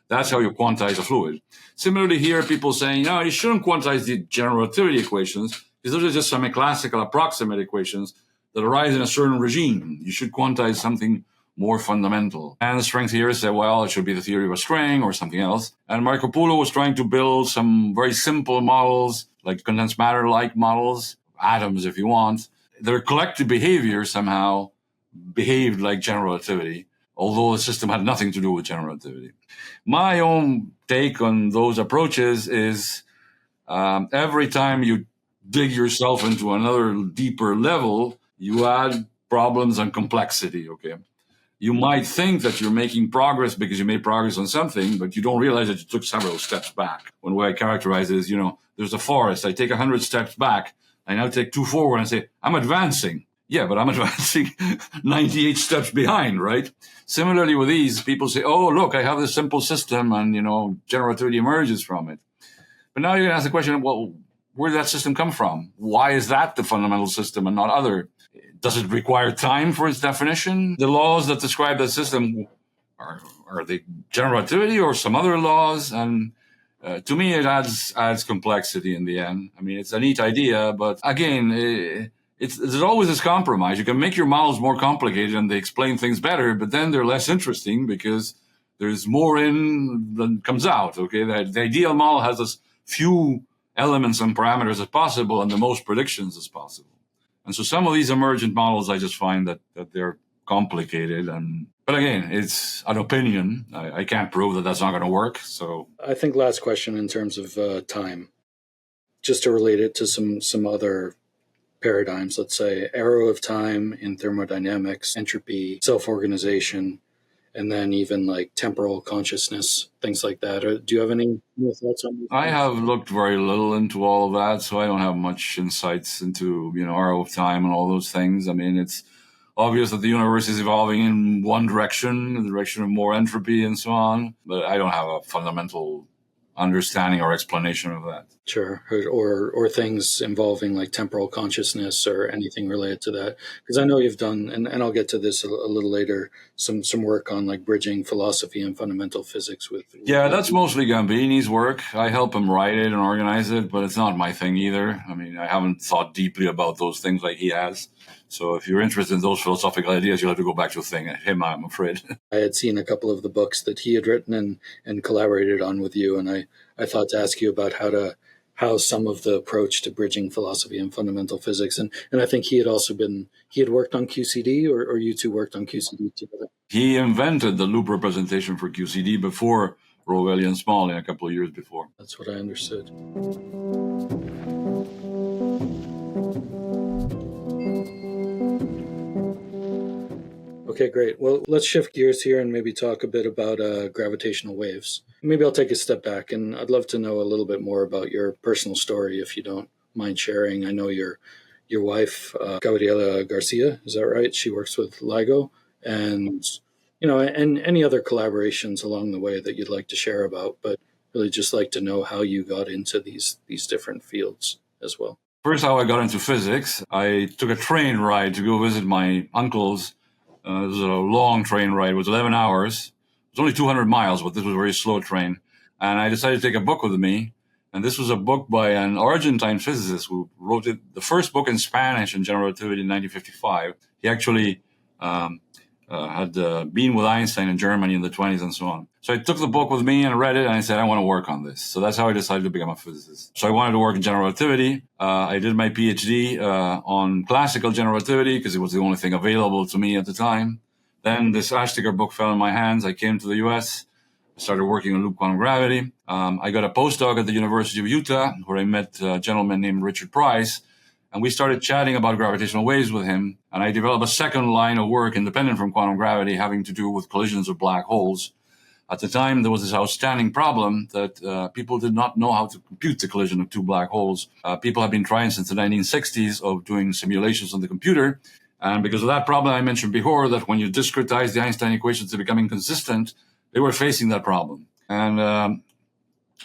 That's how you quantize a fluid. Similarly here, people saying, no, you shouldn't quantize the general relativity equations, because those are just semi-classical approximate equations that arise in a certain regime. You should quantize something more fundamental. And the string theorists said, well, it should be the theory of a string or something else. And Marco Polo was trying to build some very simple models, like condensed matter-like models, atoms if you want. Their collective behavior somehow behaved like general relativity, although the system had nothing to do with general relativity. My own take on those approaches is every time you dig yourself into another deeper level, you add problems and complexity, okay? you might think that you're making progress because you made progress on something, but you don't realize that you took several steps back. One way I characterize it is, there's a forest. I take 100 steps back. I now take 2 forward and I say, I'm advancing. Yeah, but I'm advancing 98 steps behind, right? Similarly with these, people say, oh, look, I have this simple system and, general relativity emerges from it. But now you're going to ask the question, well, where did that system come from? Why is that the fundamental system and not other? Does it require time for its definition? The laws that describe that system, are they general relativity or some other laws? And to me, it adds complexity in the end. I mean, it's a neat idea, but again, there's always this compromise. You can make your models more complicated and they explain things better, but then they're less interesting because there's more in than comes out. Okay, the ideal model has as few elements and parameters as possible and the most predictions as possible. And so some of these emergent models, I just find that they're complicated. But again, it's an opinion. I can't prove that that's not going to work. So I think last question in terms of time, just to relate it to some other paradigms, let's say arrow of time in thermodynamics, entropy, self-organization, and then even like temporal consciousness, things like that. Do you have any more thoughts on this? I have looked very little into all of that, so I don't have much insights into, arrow of time and all those things. I mean, it's obvious that the universe is evolving in one direction, the direction of more entropy and so on, but I don't have a fundamental understanding or explanation of that. Sure. Or things involving like temporal consciousness or anything related to that. Because I know you've done, and I'll get to this a little later, some work on like bridging philosophy and fundamental physics with. Yeah, that's mostly Gambini's work. I help him write it and organize it, but it's not my thing either. I mean, I haven't thought deeply about those things like he has. So if you're interested in those philosophical ideas, you'll have to go back to him, I'm afraid. I had seen a couple of the books that he had written and collaborated on with you, and I thought to ask you about how some of the approach to bridging philosophy and fundamental physics, and I think he had worked on QCD, or you two worked on QCD together. He invented the loop representation for QCD before Rovelli and Smalley a couple of years before. That's what I understood. Okay, great. Well, let's shift gears here and maybe talk a bit about gravitational waves. Maybe I'll take a step back, and I'd love to know a little bit more about your personal story, if you don't mind sharing. I know your wife, Gabriela Garcia, is that right? She works with LIGO, and and any other collaborations along the way that you'd like to share about. But really, just like to know how you got into these different fields as well. First, how I got into physics, I took a train ride to go visit my uncles. It was a long train ride. It was 11 hours. It was only 200 miles, but this was a very slow train. And I decided to take a book with me. And this was a book by an Argentine physicist who wrote the first book in Spanish in general relativity in 1955. He actually had been with Einstein in Germany in the 20s and so on. So I took the book with me and read it, and I said, I want to work on this. So that's how I decided to become a physicist. So I wanted to work in general relativity. I did my PhD on classical general relativity because it was the only thing available to me at the time. Then this Ashticker book fell in my hands. I came to the US. I started working on loop quantum gravity. I got a postdoc at the University of Utah, where I met a gentleman named Richard Price. And we started chatting about gravitational waves with him. And I developed a second line of work independent from quantum gravity having to do with collisions of black holes. At the time, there was this outstanding problem that people did not know how to compute the collision of two black holes. People have been trying since the 1960s of doing simulations on the computer. And because of that problem I mentioned before, that when you discretize the Einstein equations to become inconsistent, they were facing that problem. And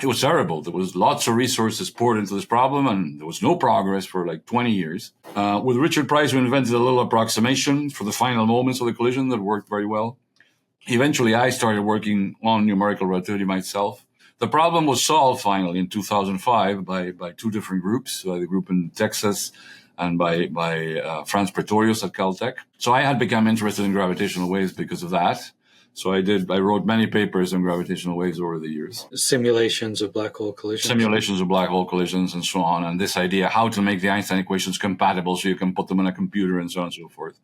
it was terrible. There was lots of resources poured into this problem, and there was no progress for like 20 years. With Richard Price, we invented a little approximation for the final moments of the collision that worked very well. Eventually, I started working on numerical relativity myself. The problem was solved finally in 2005 by two different groups, the group in Texas and by Franz Pretorius at Caltech. So I had become interested in gravitational waves because of that. So I wrote many papers on gravitational waves over the years. Simulations of black hole collisions. Simulations of black hole collisions and so on. And this idea, how to make the Einstein equations compatible so you can put them in a computer and so on and so forth.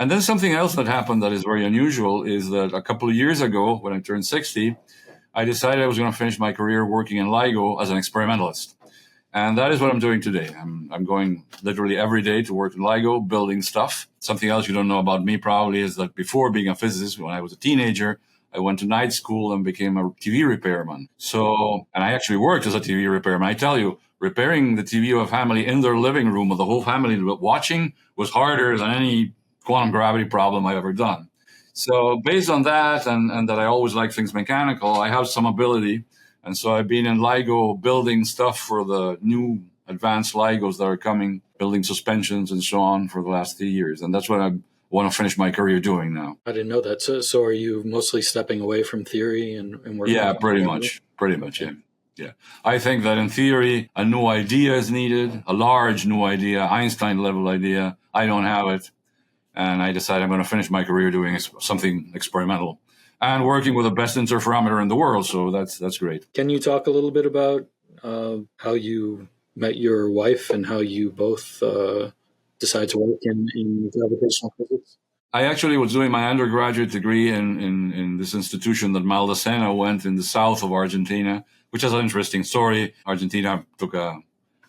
And then something else that happened that is very unusual is that a couple of years ago, when I turned 60, I decided I was going to finish my career working in LIGO as an experimentalist. And that is what I'm doing today. I'm going literally every day to work in LIGO, building stuff. Something else you don't know about me probably is that before being a physicist, when I was a teenager, I went to night school and became a TV repairman. And I actually worked as a TV repairman. I tell you, repairing the TV of a family in their living room with the whole family watching was harder than any quantum gravity problem I've ever done. So based on that, and that I always like things mechanical, I have some ability. And so I've been in LIGO building stuff for the new advanced LIGOs that are coming, building suspensions and so on for the last 3 years. And that's what I want to finish my career doing now. I didn't know that. So are you mostly stepping away from theory and working? Yeah, pretty much, yeah. Yeah. I think that in theory, a new idea is needed, a large new idea, Einstein-level idea. I don't have it. And I decided I'm going to finish my career doing something experimental and working with the best interferometer in the world. So that's great. Can you talk a little bit about how you met your wife and how you both decided to work in gravitational physics? I actually was doing my undergraduate degree in this institution that Maldacena went in the south of Argentina, which has an interesting story. Argentina took a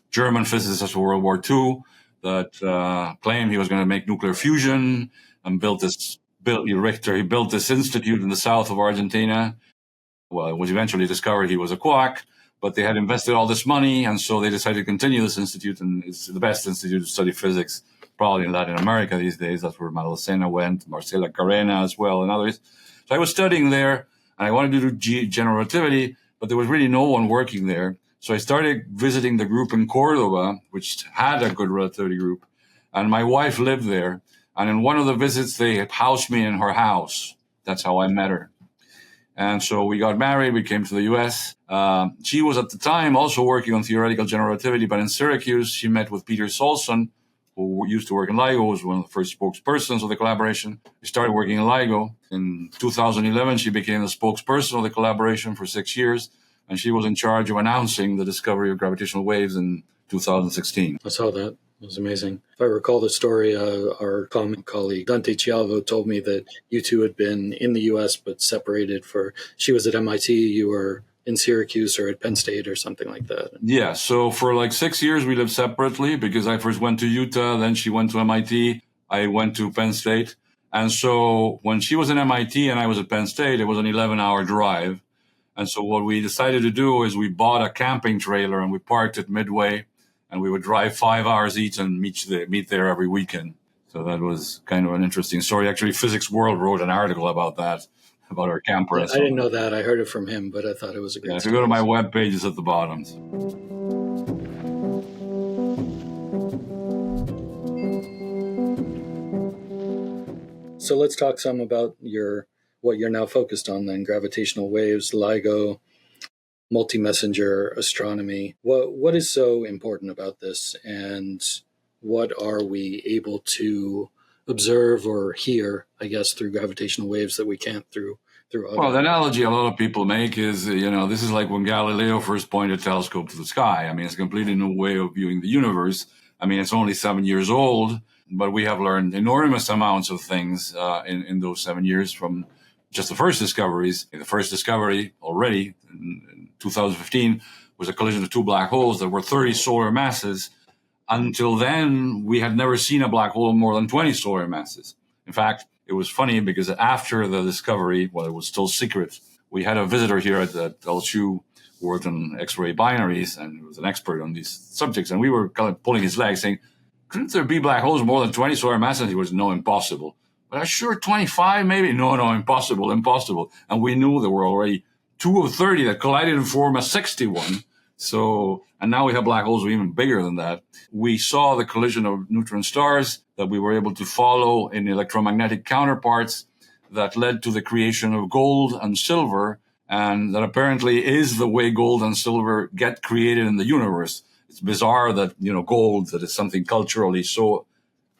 German physicist after World War II that claimed he was going to make nuclear fusion and built this institute in the south of Argentina. Well, it was eventually discovered he was a quack, but they had invested all this money, and so they decided to continue this institute, and it's the best institute to study physics probably in Latin America these days. That's where Maldacena went, Marcela Carena as well, and others. So I was studying there, and I wanted to do general relativity, but there was really no one working there. So I started visiting the group in Cordoba, which had a good relativity group, and my wife lived there. And in one of the visits, they housed me in her house. That's how I met her. And so we got married. We came to the U.S. She was at the time also working on theoretical general relativity, but in Syracuse, she met with Peter Solson, who used to work in LIGO, was one of the first spokespersons of the collaboration. We started working in LIGO. In 2011, she became the spokesperson of the collaboration for 6 years, and she was in charge of announcing the discovery of gravitational waves in 2016. I saw that. It was amazing. If I recall the story, our common colleague Dante Chialvo told me that you two had been in the U.S. but separated she was at MIT, you were in Syracuse or at Penn State or something like that. Yeah, so for like 6 years we lived separately because I first went to Utah, then she went to MIT, I went to Penn State. And so when she was in MIT and I was at Penn State, it was an 11-hour drive. And so what we decided to do is we bought a camping trailer and we parked it midway. And we would drive 5 hours each and meet there every weekend. So that was kind of an interesting story. Actually, Physics World wrote an article about that, about our camper. Yeah, I didn't know that. I heard it from him, but I thought it was a great If you go to my webpage, it's at the bottom. So let's talk some about what you're now focused on then, gravitational waves, LIGO, multi-messenger astronomy. What is so important about this, and what are we able to observe or hear, I guess, through gravitational waves that we can't through other? Well, the analogy a lot of people make is, this is like when Galileo first pointed a telescope to the sky. I mean, it's a completely new way of viewing the universe. I mean, it's only 7 years old, but we have learned enormous amounts of things in those 7 years from just the first discoveries. The first discovery already in 2015 was a collision of two black holes that were 30 solar masses. Until then, we had never seen a black hole more than 20 solar masses. In fact, it was funny because after the discovery, while it was still secret, we had a visitor here at LSU who worked on X-ray binaries and was an expert on these subjects. And we were kind of pulling his leg saying, couldn't there be black holes more than 20 solar masses? He was, no, impossible. But I'm sure 25 maybe? No, impossible. And we knew there were already 2 of 30 that collided and formed a 61. So, and now we have black holes even bigger than that. We saw the collision of neutron stars that we were able to follow in electromagnetic counterparts that led to the creation of gold and silver, and that apparently is the way gold and silver get created in the universe. It's bizarre that, gold, that is something culturally so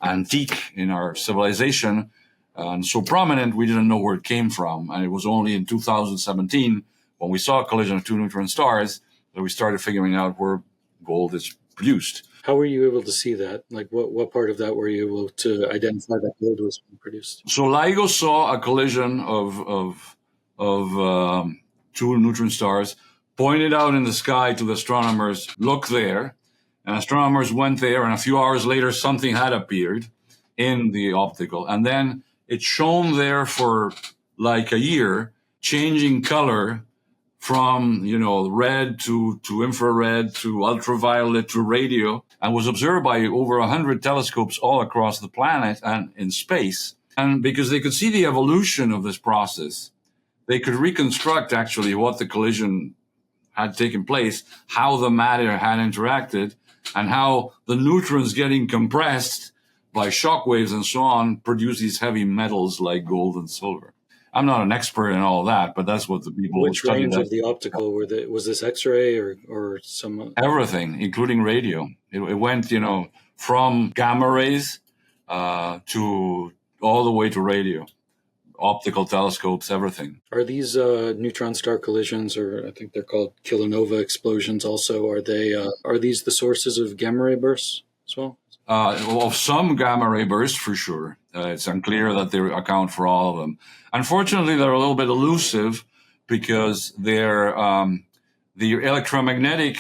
antique in our civilization and so prominent, we didn't know where it came from. And it was only in 2017, when we saw a collision of two neutron stars, that we started figuring out where gold is produced. How were you able to see that? Like, what part of that were you able to identify that gold was being produced? So LIGO saw a collision of two neutron stars pointed out in the sky to the astronomers, look there. And astronomers went there, and a few hours later, something had appeared in the optical. And then it shone there for like a year, changing color from, red to infrared to ultraviolet to radio, and was observed by over 100 telescopes all across the planet and in space. And because they could see the evolution of this process, they could reconstruct actually what the collision had taken place, how the matter had interacted, and how the neutrons getting compressed by shock waves and so on produce these heavy metals like gold and silver. I'm not an expert in all that, but that's what the people Which range of the optical was this X-ray or some? Everything, including radio. It went, from gamma rays to all the way to radio, optical telescopes, everything. Are these neutron star collisions, or I think they're called kilonova explosions? Also, are these the sources of gamma ray bursts as well? Of some gamma ray bursts, for sure. It's unclear that they account for all of them. Unfortunately, they're a little bit elusive because they're, the electromagnetic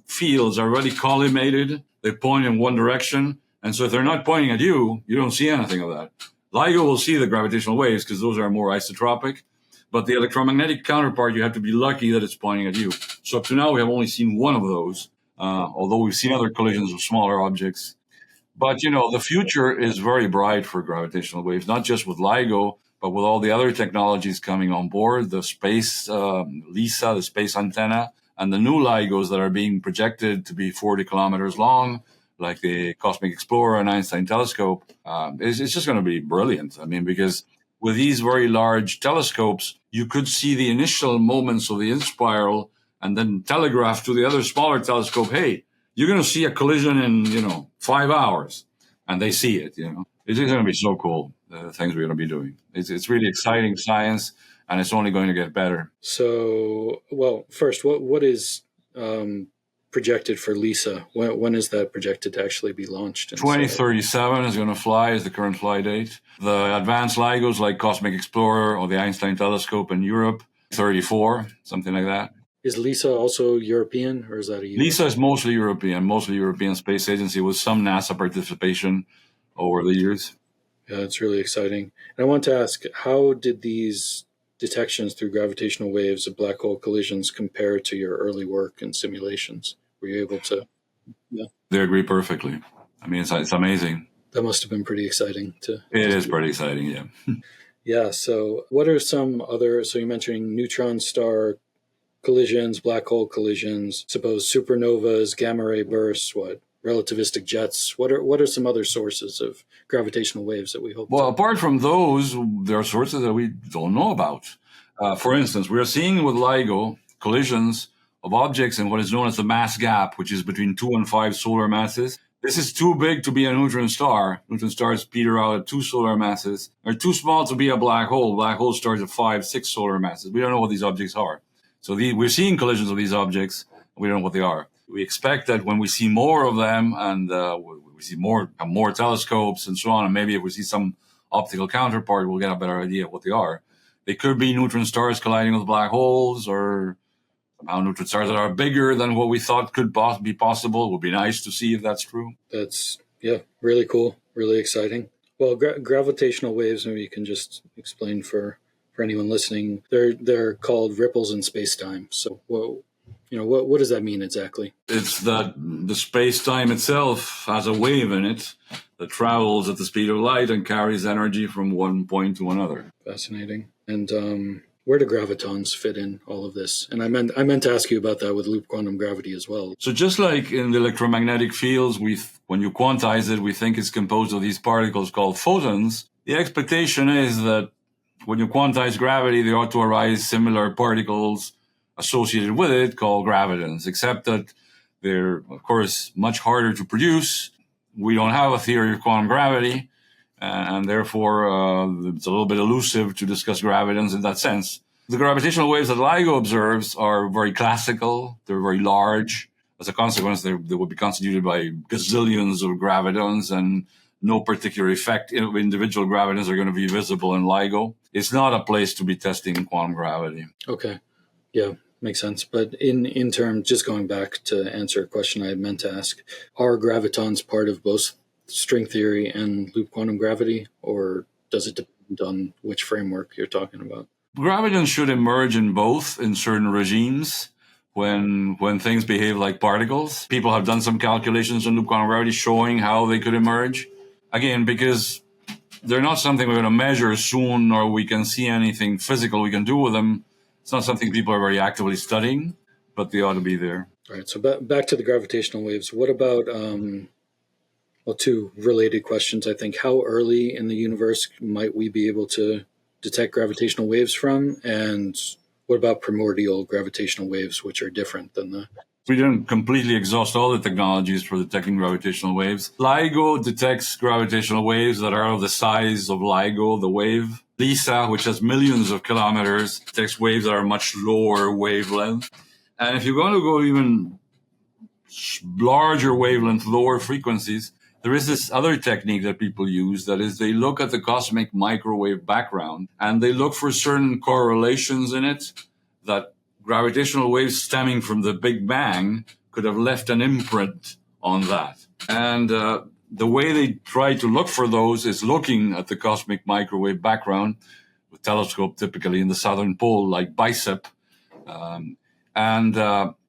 fields are already collimated. They point in one direction. And so if they're not pointing at you, you don't see anything of that. LIGO will see the gravitational waves because those are more isotropic. But the electromagnetic counterpart, you have to be lucky that it's pointing at you. So up to now, we have only seen one of those, although we've seen other collisions of smaller objects. But, the future is very bright for gravitational waves, not just with LIGO, but with all the other technologies coming on board, the space LISA, the space antenna, and the new LIGOs that are being projected to be 40 kilometers long, like the Cosmic Explorer and Einstein telescope. It's just going to be brilliant. I mean, because with these very large telescopes, you could see the initial moments of the inspiral and then telegraph to the other smaller telescope, hey, you're going to see a collision in, 5 hours. And they see it, It's going to be so cool, the things we're going to be doing. It's really exciting science, and it's only going to get better. So, well, first, what is projected for LISA? When is that projected to actually be launched? 2037 is going to fly, is the current fly date. The advanced LIGOs like Cosmic Explorer or the Einstein telescope in Europe, 34, something like that. Is LISA also European, or is that a US? LISA is mostly European Space Agency with some NASA participation over the years. Yeah, it's really exciting. And I want to ask, how did these detections through gravitational waves of black hole collisions compare to your early work and simulations? Were you able to? Yeah, they agree perfectly. I mean, it's amazing. That must have been pretty exciting to. It is pretty exciting, yeah. Yeah. So, what are some other? So you're mentioning neutron star collisions, black hole collisions, suppose supernovas, gamma ray bursts, relativistic jets. What are some other sources of gravitational waves that we hope? Well, apart from those, there are sources that we don't know about. For instance, we are seeing with LIGO collisions of objects in what is known as the mass gap, which is between 2 and 5 solar masses. This is too big to be a neutron star. Neutron stars peter out at 2 solar masses. They're too small to be a black hole. Black hole stars at 5, 6 solar masses. We don't know what these objects are. So we're seeing collisions of these objects. We don't know what they are. We expect that when we see more of them and we see more telescopes and so on, and maybe if we see some optical counterpart, we'll get a better idea of what they are. They could be neutron stars colliding with black holes, or somehow neutron stars that are bigger than what we thought could be possible. It would be nice to see if that's true. That's, really cool, really exciting. Well, gravitational waves, maybe you can just explain for anyone listening, they're called ripples in space-time. So, what does that mean exactly? It's that the space-time itself has a wave in it that travels at the speed of light and carries energy from one point to another. Fascinating. And where do gravitons fit in all of this? And I meant to ask you about that with loop quantum gravity as well. So just like in the electromagnetic fields, when you quantize it, we think it's composed of these particles called photons. The expectation is that when you quantize gravity, there ought to arise similar particles associated with it called gravitons, except that they're, of course, much harder to produce. We don't have a theory of quantum gravity, and therefore it's a little bit elusive to discuss gravitons in that sense. The gravitational waves that LIGO observes are very classical. They're very large. As a consequence, they will be constituted by gazillions of gravitons, and no particular effect of individual gravitons are going to be visible in LIGO. It's not a place to be testing quantum gravity. Okay. Yeah, Makes sense. But in terms, just going back to answer a question I had meant to ask, are gravitons part of both string theory and loop quantum gravity, or does it depend on which framework you're talking about? Gravitons should emerge in both in certain regimes when things behave like particles. People have done some calculations on loop quantum gravity showing how they could emerge. Again, because they're not something we're going to measure soon or we can see anything physical we can do with them. It's not something people are very actively studying, but they ought to be there. All right, so back to the gravitational waves. What about, two related questions, I think. How early in the universe might we be able to detect gravitational waves from? And what about primordial gravitational waves, which are different than the... We didn't completely exhaust all the technologies for detecting gravitational waves. LIGO detects gravitational waves that are of the size of LIGO, the wave. LISA, which has millions of kilometers, detects waves that are much lower wavelength. And if you're going to go even larger wavelength, lower frequencies, there is this other technique that people use, that is they look at the cosmic microwave background and they look for certain correlations in it that gravitational waves stemming from the Big Bang could have left an imprint on that. And the way they try to look for those is looking at the cosmic microwave background with telescope, typically in the southern pole, like BICEP.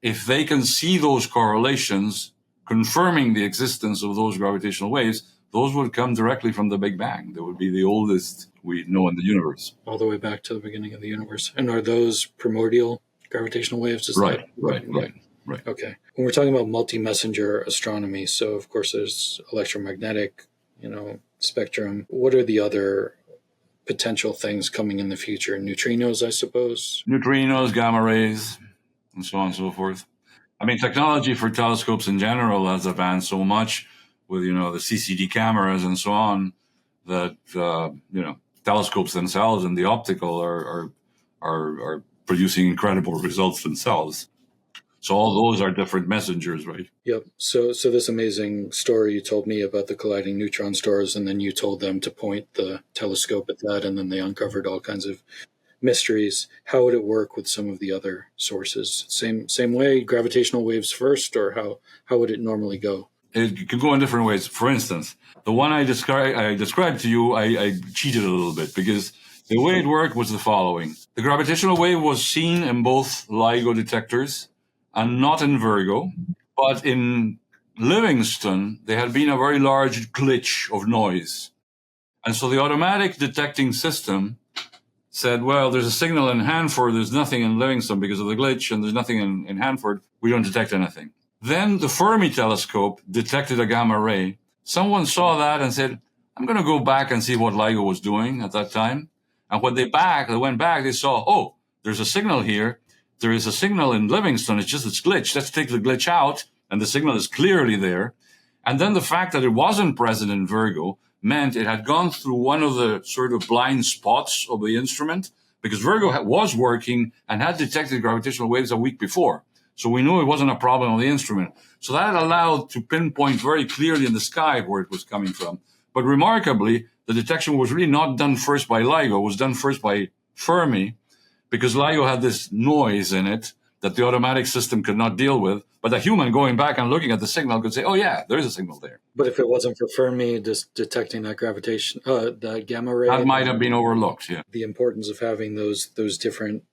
If they can see those correlations confirming the existence of those gravitational waves, those would come directly from the Big Bang. They would be the oldest we know in the universe. All the way back to the beginning of the universe. And are those primordial gravitational waves? Right. Okay. When we're talking about multi-messenger astronomy, so of course there's electromagnetic, spectrum. What are the other potential things coming in the future? Neutrinos, I suppose? Neutrinos, gamma rays, and so on and so forth. I mean, technology for telescopes in general has advanced so much with, the CCD cameras and so on that, telescopes themselves and the optical are producing incredible results themselves. So all those are different messengers, right? Yep. So this amazing story you told me about the colliding neutron stars, and then you told them to point the telescope at that, and then they uncovered all kinds of mysteries. How would it work with some of the other sources? Same way, gravitational waves first, or how would it normally go? It could go in different ways. For instance, the one I described to you, I cheated a little bit because the way it worked was the following. The gravitational wave was seen in both LIGO detectors and not in Virgo, but in Livingston, there had been a very large glitch of noise. And so the automatic detecting system said, well, there's a signal in Hanford, there's nothing in Livingston because of the glitch, and there's nothing in Hanford, we don't detect anything. Then the Fermi telescope detected a gamma ray. Someone saw that and said, I'm going to go back and see what LIGO was doing at that time. And when they went back, they saw, oh, there's a signal here. There is a signal in Livingston, it's glitched. Let's take the glitch out, and the signal is clearly there. And then the fact that it wasn't present in Virgo meant it had gone through one of the sort of blind spots of the instrument, because Virgo was working and had detected gravitational waves a week before. So we knew it wasn't a problem on the instrument. So that allowed to pinpoint very clearly in the sky where it was coming from. But remarkably, the detection was really not done first by LIGO, it was done first by Fermi, because LIGO had this noise in it that the automatic system could not deal with. But a human going back and looking at the signal could say, oh yeah, there is a signal there. But if it wasn't for Fermi just detecting that gravitation, that gamma ray, that might have been overlooked, yeah. The importance of having those different...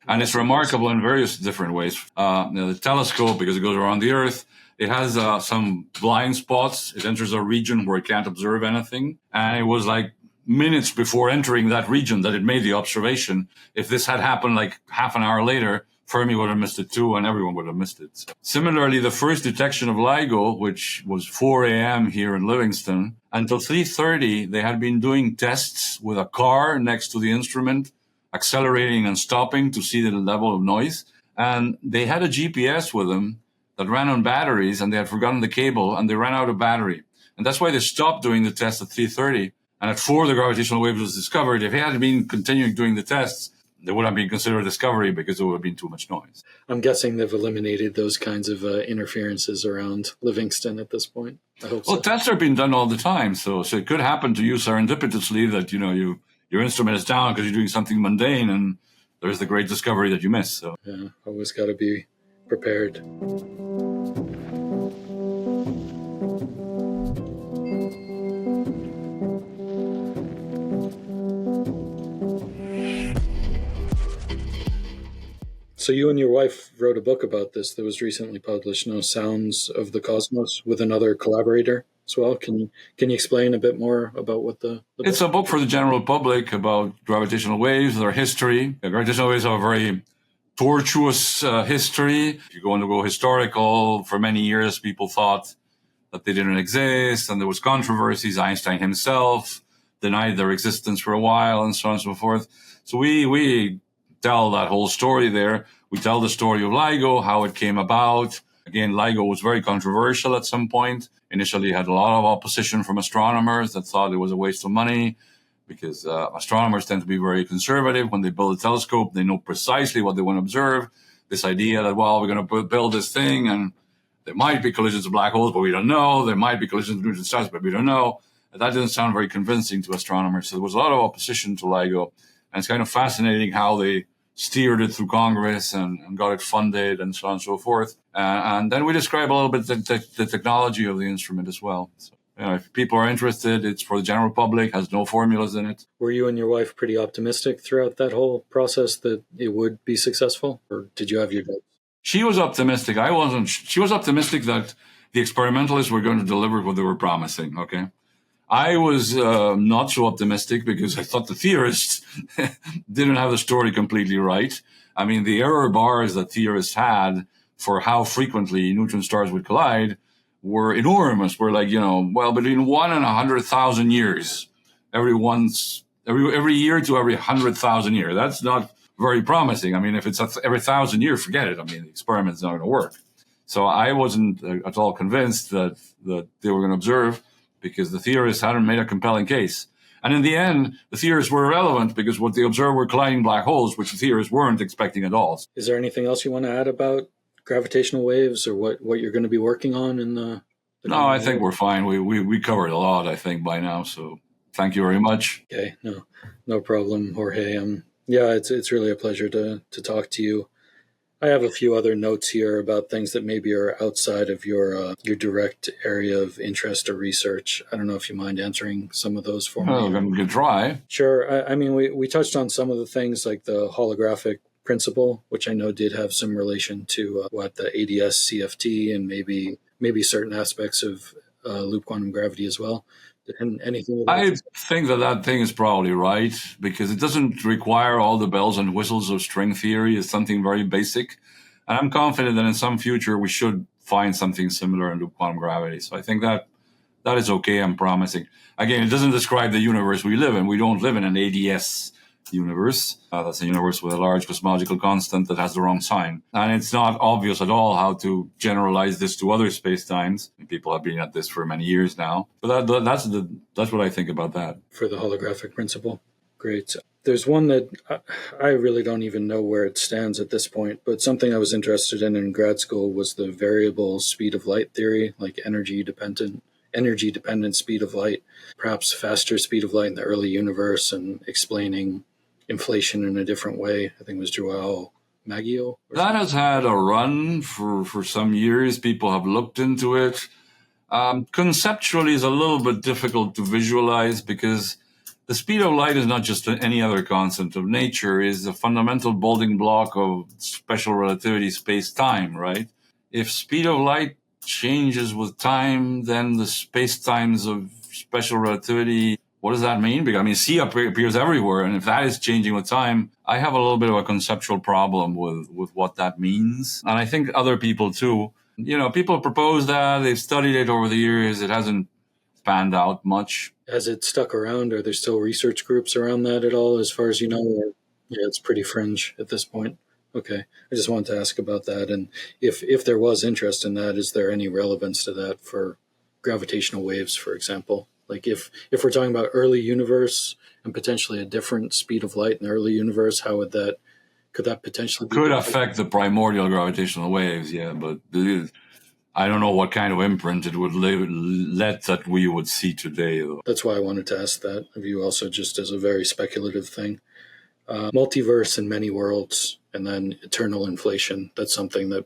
And it's remarkable in various different ways. The telescope, because it goes around the Earth, it has some blind spots. It enters a region where it can't observe anything. And it was like minutes before entering that region that it made the observation. If this had happened like half an hour later, Fermi would have missed it too, and everyone would have missed it. So, similarly, the first detection of LIGO, which was 4 a.m. here in Livingston, until 3:30, they had been doing tests with a car next to the instrument, accelerating and stopping to see the level of noise. And they had a GPS with them that ran on batteries, and they had forgotten the cable, and they ran out of battery. And that's why they stopped doing the test at 3:30. And at 4, the gravitational wave was discovered. If they had been continuing doing the tests, they would have been considered a discovery because it would have been too much noise. I'm guessing they've eliminated those kinds of interferences around Livingston at this point. I hope so. Well, tests are being done all the time. So it could happen to you serendipitously that, your instrument is down because you're doing something mundane, and there's the great discovery that you missed. So Yeah, always got to be prepared. So you and your wife wrote a book about this that was recently published, No Sounds of the Cosmos, with another collaborator as well. Can you explain a bit more about what the it's a book for the general public about gravitational waves, their history. Gravitational waves have a very tortuous history. If you want to go historical, for many years people thought that they didn't exist, and there was controversies. Einstein himself denied their existence for a while, and so on and so forth. So we tell that whole story there. We tell the story of LIGO, how it came about. Again, LIGO was very controversial at some point. Initially, it had a lot of opposition from astronomers that thought it was a waste of money, because astronomers tend to be very conservative. When they build a telescope, they know precisely what they want to observe. This idea that, well, we're going to build this thing, and there might be collisions of black holes, but we don't know. There might be collisions of neutron stars, but we don't know. That didn't sound very convincing to astronomers. So there was a lot of opposition to LIGO. And it's kind of fascinating how they steered it through Congress and got it funded and so on and so forth. And then we describe a little bit the technology of the instrument as well. So, if people are interested, it's for the general public, has no formulas in it. Were you and your wife pretty optimistic throughout that whole process that it would be successful? Or did you have your doubts? She was optimistic. I wasn't. She was optimistic that the experimentalists were going to deliver what they were promising, okay? I was not so optimistic because I thought the theorists didn't have the story completely right. I mean, the error bars that theorists had for how frequently neutron stars would collide were enormous. We're like, between 1 and 100,000 years, every year to every 100,000 years. That's not very promising. I mean, if it's every 1,000 years, forget it. I mean, the experiment's not going to work. So I wasn't at all convinced that they were going to observe, because the theorists hadn't made a compelling case. And in the end, the theorists were irrelevant, because what they observed were colliding black holes, which the theorists weren't expecting at all. Is there anything else you want to add about gravitational waves, or what you're going to be working on in the No, I think we're fine. We covered a lot, I think, by now. So thank you very much. Okay, no problem, Jorge. Yeah, it's really a pleasure to talk to you. I have a few other notes here about things that maybe are outside of your direct area of interest or research. I don't know if you mind answering some of those for me. Oh, we can try. Sure. I mean, we touched on some of the things like the holographic principle, which I know did have some relation to the ADS CFT and maybe certain aspects of loop quantum gravity as well. And anything? I think that thing is probably right, because it doesn't require all the bells and whistles of string theory. It's something very basic. And I'm confident that in some future we should find something similar in loop quantum gravity. So I think that is okay, I'm promising. Again, it doesn't describe the universe we live in. We don't live in an ADS universe. That's a universe with a large cosmological constant that has the wrong sign. And it's not obvious at all how to generalize this to other spacetimes. People have been at this for many years now. But that's what I think about that. For the holographic principle. Great. There's one that I really don't even know where it stands at this point, but something I was interested in grad school was the variable speed of light theory, like energy dependent speed of light, perhaps faster speed of light in the early universe, and explaining inflation in a different way. I think it was Joao Maggio. That has had a run for some years. People have looked into it. Conceptually, it's a little bit difficult to visualize, because the speed of light is not just any other constant of nature. It's a fundamental building block of special relativity space-time, right? If speed of light changes with time, then the space-times of special relativity, what does that mean? Because, I mean, C appears everywhere, and if that is changing with time, I have a little bit of a conceptual problem with what that means. And I think other people too. People propose that, they've studied it over the years, it hasn't panned out much. Has it stuck around? Are there still research groups around that at all, as far as you know? Or, yeah, it's pretty fringe at this point. Okay, I just wanted to ask about that. And if there was interest in that, is there any relevance to that for gravitational waves, for example? Like if we're talking about early universe and potentially a different speed of light in the early universe, could that potentially be affect the primordial gravitational waves, yeah, but I don't know what kind of imprint it would let that we would see today, though. That's why I wanted to ask that of you also, just as a very speculative thing. multiverse and many worlds, and then eternal inflation. That's something that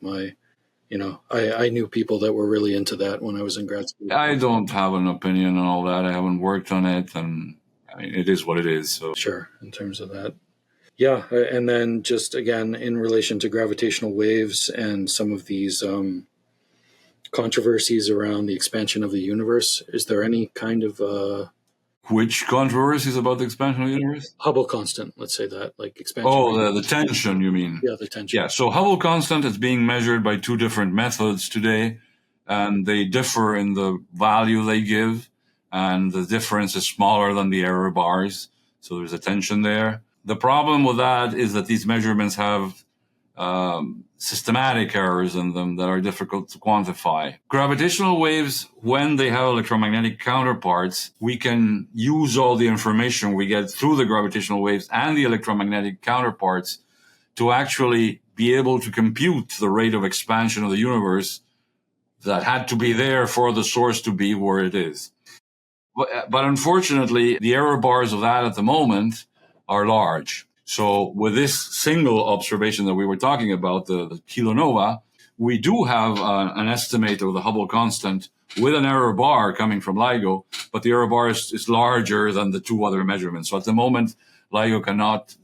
I knew people that were really into that when I was in grad school. I don't have an opinion on all that. I haven't worked on it, and I mean, it is what it is. So sure, in terms of that. Yeah, and then just again, in relation to gravitational waves and some of these controversies around the expansion of the universe, is there any kind of which controversies about the expansion of the universe? Hubble constant, let's say that, like expansion. Oh, the tension, you mean? Yeah, the tension. Yeah, so Hubble constant is being measured by two different methods today, and they differ in the value they give, and the difference is smaller than the error bars, so there's a tension there. The problem with that is that these measurements have systematic errors in them that are difficult to quantify. Gravitational waves, when they have electromagnetic counterparts, we can use all the information we get through the gravitational waves and the electromagnetic counterparts to actually be able to compute the rate of expansion of the universe that had to be there for the source to be where it is. But unfortunately, the error bars of that at the moment are large. So with this single observation that we were talking about, the kilonova, we do have an estimate of the Hubble constant with an error bar coming from LIGO, but the error bar is larger than the two other measurements. So at the moment, LIGO cannot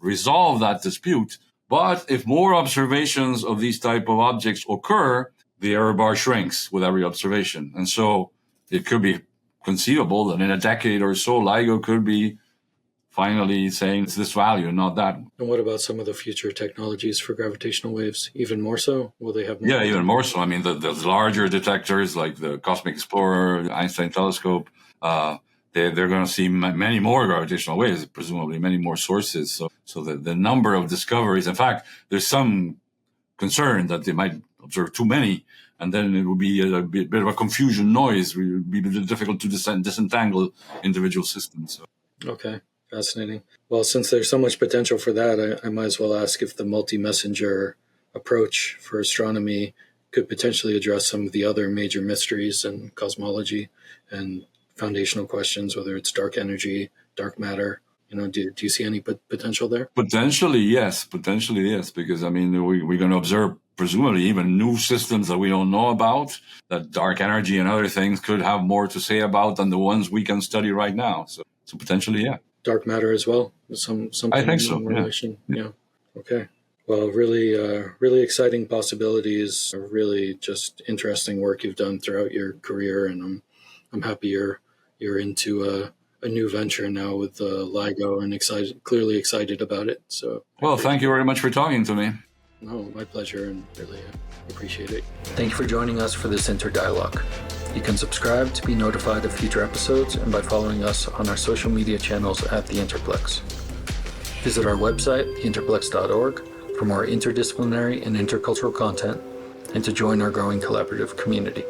resolve that dispute. But if more observations of these type of objects occur, the error bar shrinks with every observation. And so it could be conceivable that in a decade or so, LIGO could be finally saying it's this value, not that. And what about some of the future technologies for gravitational waves? Even more so? Will they have more? Yeah, even more so. I mean, the larger detectors like the Cosmic Explorer, the Einstein Telescope, they're going to see many more gravitational waves, presumably many more sources. So the number of discoveries, in fact, there's some concern that they might observe too many, and then it will be a bit of a confusion noise. It will be difficult to disentangle individual systems. So. Okay. Fascinating. Well, since there's so much potential for that, I might as well ask if the multi-messenger approach for astronomy could potentially address some of the other major mysteries in cosmology and foundational questions, whether it's dark energy, dark matter. Do you see any potential there? Potentially, yes. Because, I mean, we're going to observe, presumably, even new systems that we don't know about, that dark energy and other things could have more to say about than the ones we can study right now. So potentially, yeah. Dark matter as well. Something I think so. In relation. Yeah. Okay. Well, really exciting possibilities. Really just interesting work you've done throughout your career, and I'm happy you're into a new venture now with LIGO, and clearly excited about it. So. Well, thank you very much for talking to me. No, my pleasure, and really appreciate it. Thank you for joining us for this InterDialogue. You can subscribe to be notified of future episodes and by following us on our social media channels at the InterPlex. Visit our website, interplex.org, for more interdisciplinary and intercultural content, and to join our growing collaborative community.